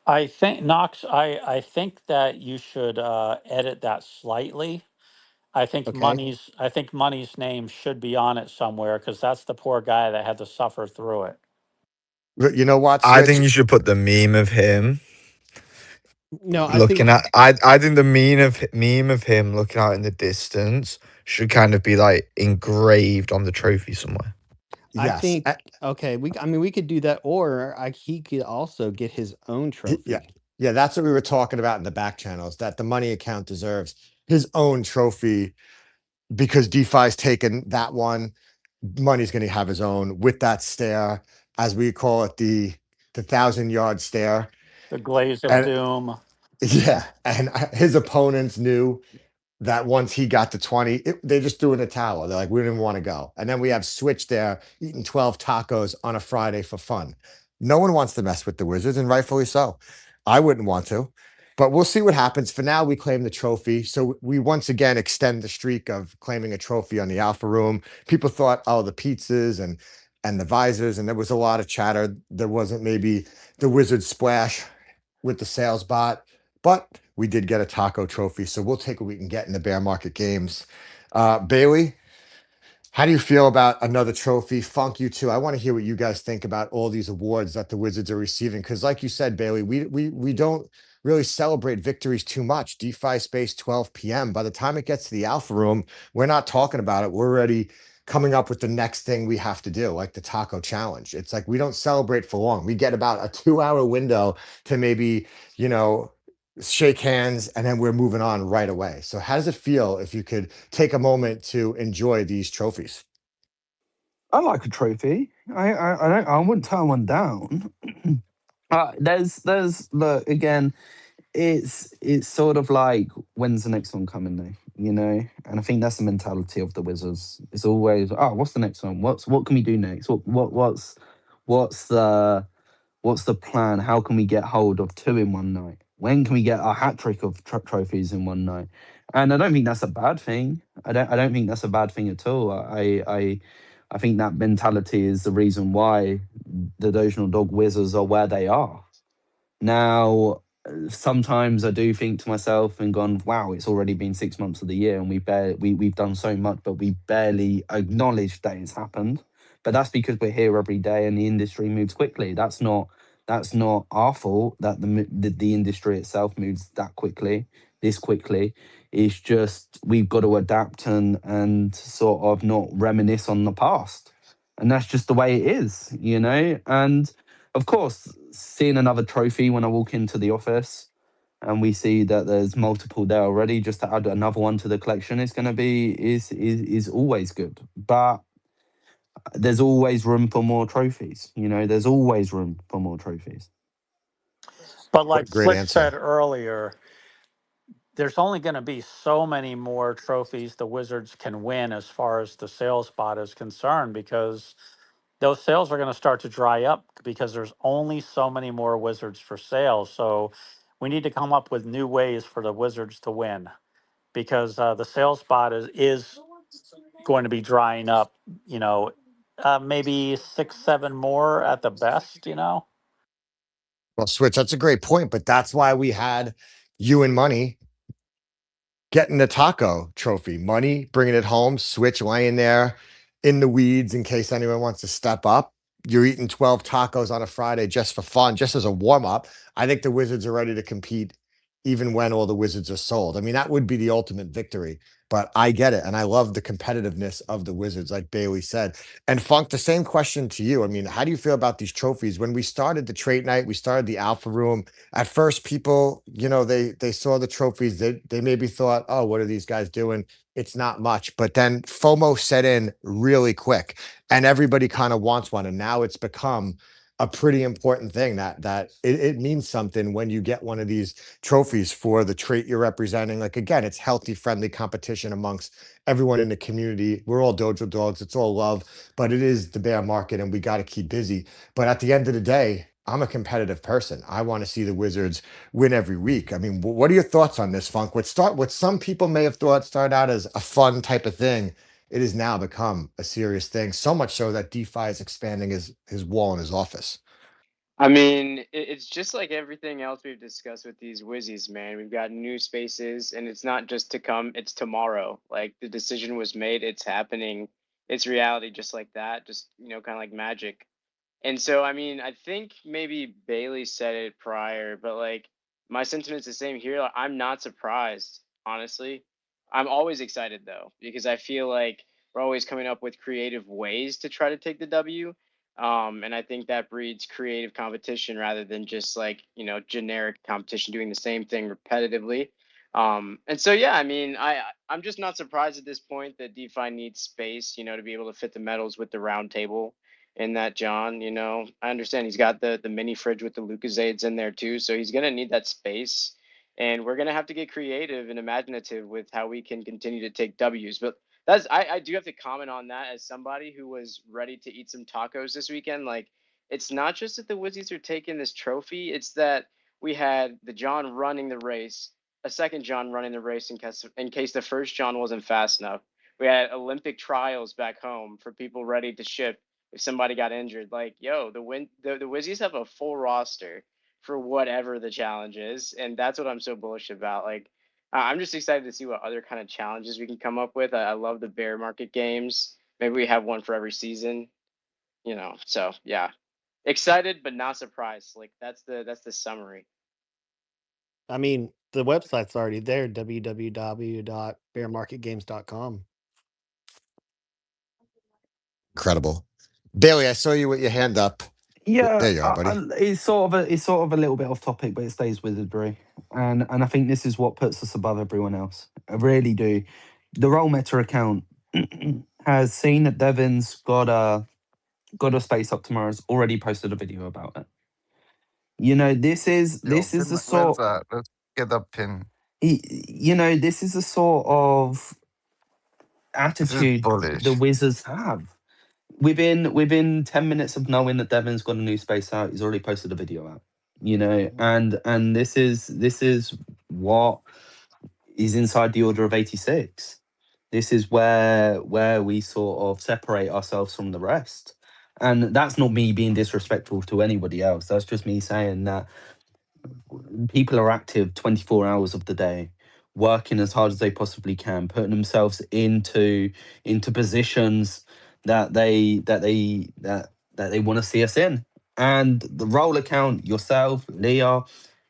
I think Knox. I think that you should edit that slightly. Okay. I think Money's name should be on it somewhere because that's the poor guy that had to suffer through it. But you know what, I think Switch? you should put the meme of him No, I think looking at. I think the meme of him looking out in the distance should kind of be like engraved on the trophy somewhere. I Yes. think okay, we could do that, or he could also get his own Yeah. trophy. Yeah, that's what we were talking about in the back channels, that the money account deserves his own trophy because DeFi's taken that one. Money's going to have his own with that stare, as we call it, the 1,000-yard stare. The Glaze of And Doom. yeah, and his opponents knew that once he got to 20, they just threw in the towel. They're like, we didn't want to go. And then we have Switch there eating 12 tacos on a Friday for fun. No one wants to mess with the Wizards, and rightfully so. I wouldn't want to. But we'll see what happens. For now, we claim the trophy. So we once again extend the streak of claiming a trophy on the Alpha Room. People thought, oh, the pizzas and the visors, and there was a lot of chatter. There wasn't maybe the wizard splash with the sales bot, but we did get a taco trophy. So we'll take what we can get in the bear market games. Bailey, how do you feel about another trophy? Funk, you too. I want to hear what you guys think about all these awards that the Wizards are receiving. Because, like you said, Bailey, we don't really celebrate victories too much. DeFi Space 12 p.m. By the time it gets to the Alpha Room, we're not talking about it. We're already coming up with the next thing we have to do, like the taco challenge. It's like we don't celebrate for long. We get about a 2-hour window to maybe, you know, shake hands, and then we're moving on right away. So how does it feel if you could take a moment to enjoy these trophies? I like a trophy. I don't. I wouldn't turn one down. There's look again. It's sort of like, when's the next one coming though, you know? And I think that's the mentality of the Wizards. It's always, oh, what's the next one? What can we do next? What's the plan? How can we get hold of two in one night? When can we get a hat trick of trophies in one night? And I don't think that's a bad thing. I don't think that's a bad thing at all. I think that mentality is the reason why the Delusional Dog Wizards are where they are. Now, sometimes I do think to myself and gone, wow, it's already been 6 months of the year and we've done so much, but we barely acknowledge that it's happened. But that's because we're here every day and the industry moves quickly. That's not our fault that the industry itself moves that quickly, this quickly. It's just we've got to adapt and sort of not reminisce on the past. And that's just the way it is, you know? And of course, seeing another trophy when I walk into the office and we see that there's multiple there already, just to add another one to the collection is going to be is always good. But there's always room for more trophies. You know, there's always room for more trophies. But What a like great Switch answer. said earlier, there's only going to be so many more trophies the Wizards can win as far as the sales spot is concerned, because those sales are going to start to dry up because there's only so many more Wizards for sale. So we need to come up with new ways for the Wizards to win, because the sales spot is going to be drying up. You know, maybe 6, 7 more at the best. You know. Well, Switch, that's a great point, but that's why we had you and Money getting the taco trophy. Money bringing it home, Switch laying there in the weeds in case anyone wants to step up. You're eating 12 tacos on a Friday just for fun, just as a warm up. I think the Wizards are ready to compete even when all the Wizards are sold. I mean, that would be the ultimate victory, but I get it. And I love the competitiveness of the Wizards, like Bailey said. And Funk, the same question to you. I mean, how do you feel about these trophies? When we started the trade night, we started the Alpha Room. At first, people, you know, they saw the trophies. They maybe thought, oh, what are these guys doing? It's not much. But then FOMO set in really quick, and everybody kind of wants one. And now it's become a pretty important thing that it means something when you get one of these trophies for the trait you're representing. Like again, it's healthy, friendly competition amongst everyone in the community. We're all dojo dogs. It's all love, but it is the bear market, and we got to keep busy. But at the end of the day, I'm a competitive person. I want to see the Wizards win every week. I mean, what are your thoughts on this, Funk? What some people may have thought started out as a fun type of thing, it has now become a serious thing. So much so that DeFi is expanding his wall in his office. I mean, it's just like everything else we've discussed with these Wizzies, man. We've got new spaces, and it's not just to come, it's tomorrow. Like the decision was made, it's happening, it's reality just like that, just, you know, kind of like magic. And so, I mean, I think maybe Bailey said it prior, but like my sentiment's the same here. Like, I'm not surprised, honestly. I'm always excited though, because I feel like we're always coming up with creative ways to try to take the W. And I think that breeds creative competition rather than just like, you know, generic competition doing the same thing repetitively. And so, yeah, I mean, I'm just not surprised at this point that DeFi needs space, you know, to be able to fit the medals with the round table in that John, you know. I understand he's got the mini fridge with the Lucasades in there too, so he's gonna need that space. And we're gonna have to get creative and imaginative with how we can continue to take W's. But I do have to comment on that as somebody who was ready to eat some tacos this weekend. Like, it's not just that the Wizzies are taking this trophy, it's that we had the John running the race, a second John running the race in case the first John wasn't fast enough. We had Olympic trials back home for people ready to ship if somebody got injured. Like, yo, the Wizzies have a full roster for whatever the challenge is, and that's what I'm so bullish about. Like, I'm just excited to see what other kind of challenges we can come up with. I love the bear market games. Maybe we have one for every season, you know. So yeah, excited but not surprised. Like that's the summary. I mean, the website's already there, www.bearmarketgames.com. Incredible. Bailey, I saw you with your hand up. Yeah, There you are, buddy. it's sort of a little bit off topic, but it stays Wizardry, and I think this is what puts us above everyone else. I really do. The Roll Meta account has seen that Devin's got a space up tomorrow. Has already posted a video about it. You know, this is Yo, the where's sort. that? Let's get that pin. You know, this is the sort of This is attitude bullish. the Wizards have. Within 10 minutes of knowing that Devin's got a new space out, he's already posted a video out. You know, and this is what is inside the Order of 86. This is where we sort of separate ourselves from the rest. And that's not me being disrespectful to anybody else. That's just me saying that people are active 24 hours of the day, working as hard as they possibly can, putting themselves into positions that they want to see us in. And the Roll account, yourself, Leah,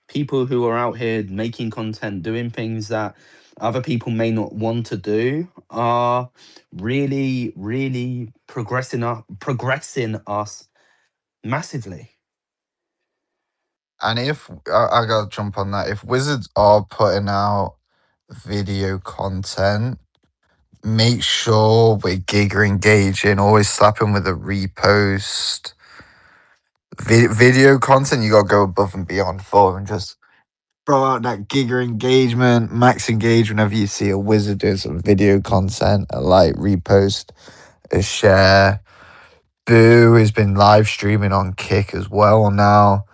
people who are out here making content, doing things that other people may not want to do, are really, really progressing us massively. And if I gotta jump on that, if Wizards are putting out video content, make sure we're Giga engaging, always slapping with a repost. Video content, you gotta go above and beyond for, and just throw out that Giga engagement, max engage whenever you see a Wizard doing some video content, a like, repost, a share. Boo has been live streaming on Kick as well now.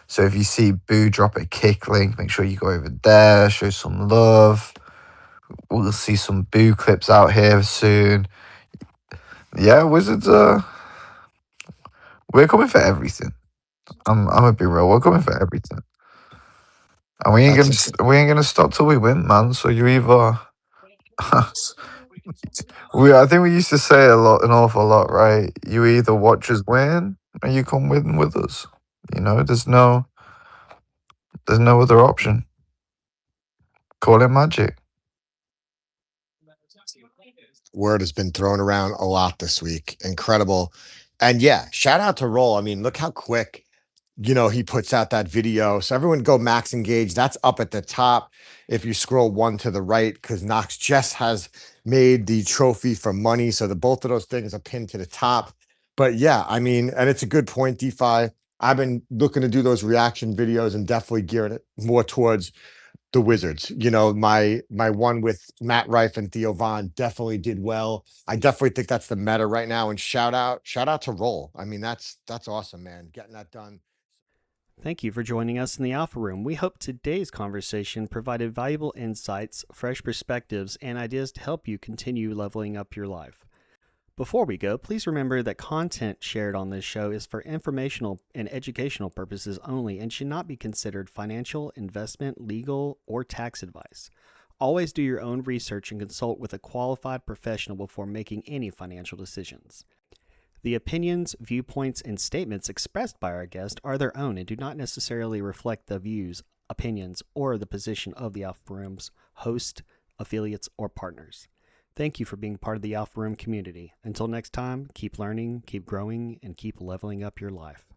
So if you see Boo drop a Kick link, make sure you go over there, show some love. We'll see some Boo clips out here soon. Yeah, Wizards, we're coming for everything. I'm gonna be real, we're coming for everything. And we ain't gonna stop till we win, man. So you either I think we used to say an awful lot, right? You either watch us win or you come win with us. You know, there's no other option. Call it magic. Word has been thrown around a lot this week. Incredible. And yeah, shout out to Roll. I mean, look how quick, he puts out that video. So everyone go max engage. That's up at the top. If you scroll one to the right, because Knox just has made the trophy for money. So both of those things are pinned to the top. But yeah, I mean, and it's a good point, DeFi. I've been looking to do those reaction videos and definitely gearing it more towards the Wizards. My one with Matt Rife and Theo Vaughn definitely did well. I definitely think that's the meta right now. And shout out to Roll. I mean, that's awesome, man. Getting that done. Thank you for joining us in the Alpha Room. We hope today's conversation provided valuable insights, fresh perspectives, and ideas to help you continue leveling up your life. Before we go, please remember that content shared on this show is for informational and educational purposes only and should not be considered financial, investment, legal, or tax advice. Always do your own research and consult with a qualified professional before making any financial decisions. The opinions, viewpoints, and statements expressed by our guest are their own and do not necessarily reflect the views, opinions, or the position of the Alpha Room's host, affiliates, or partners. Thank you for being part of the Alpha Room community. Until next time, keep learning, keep growing, and keep leveling up your life.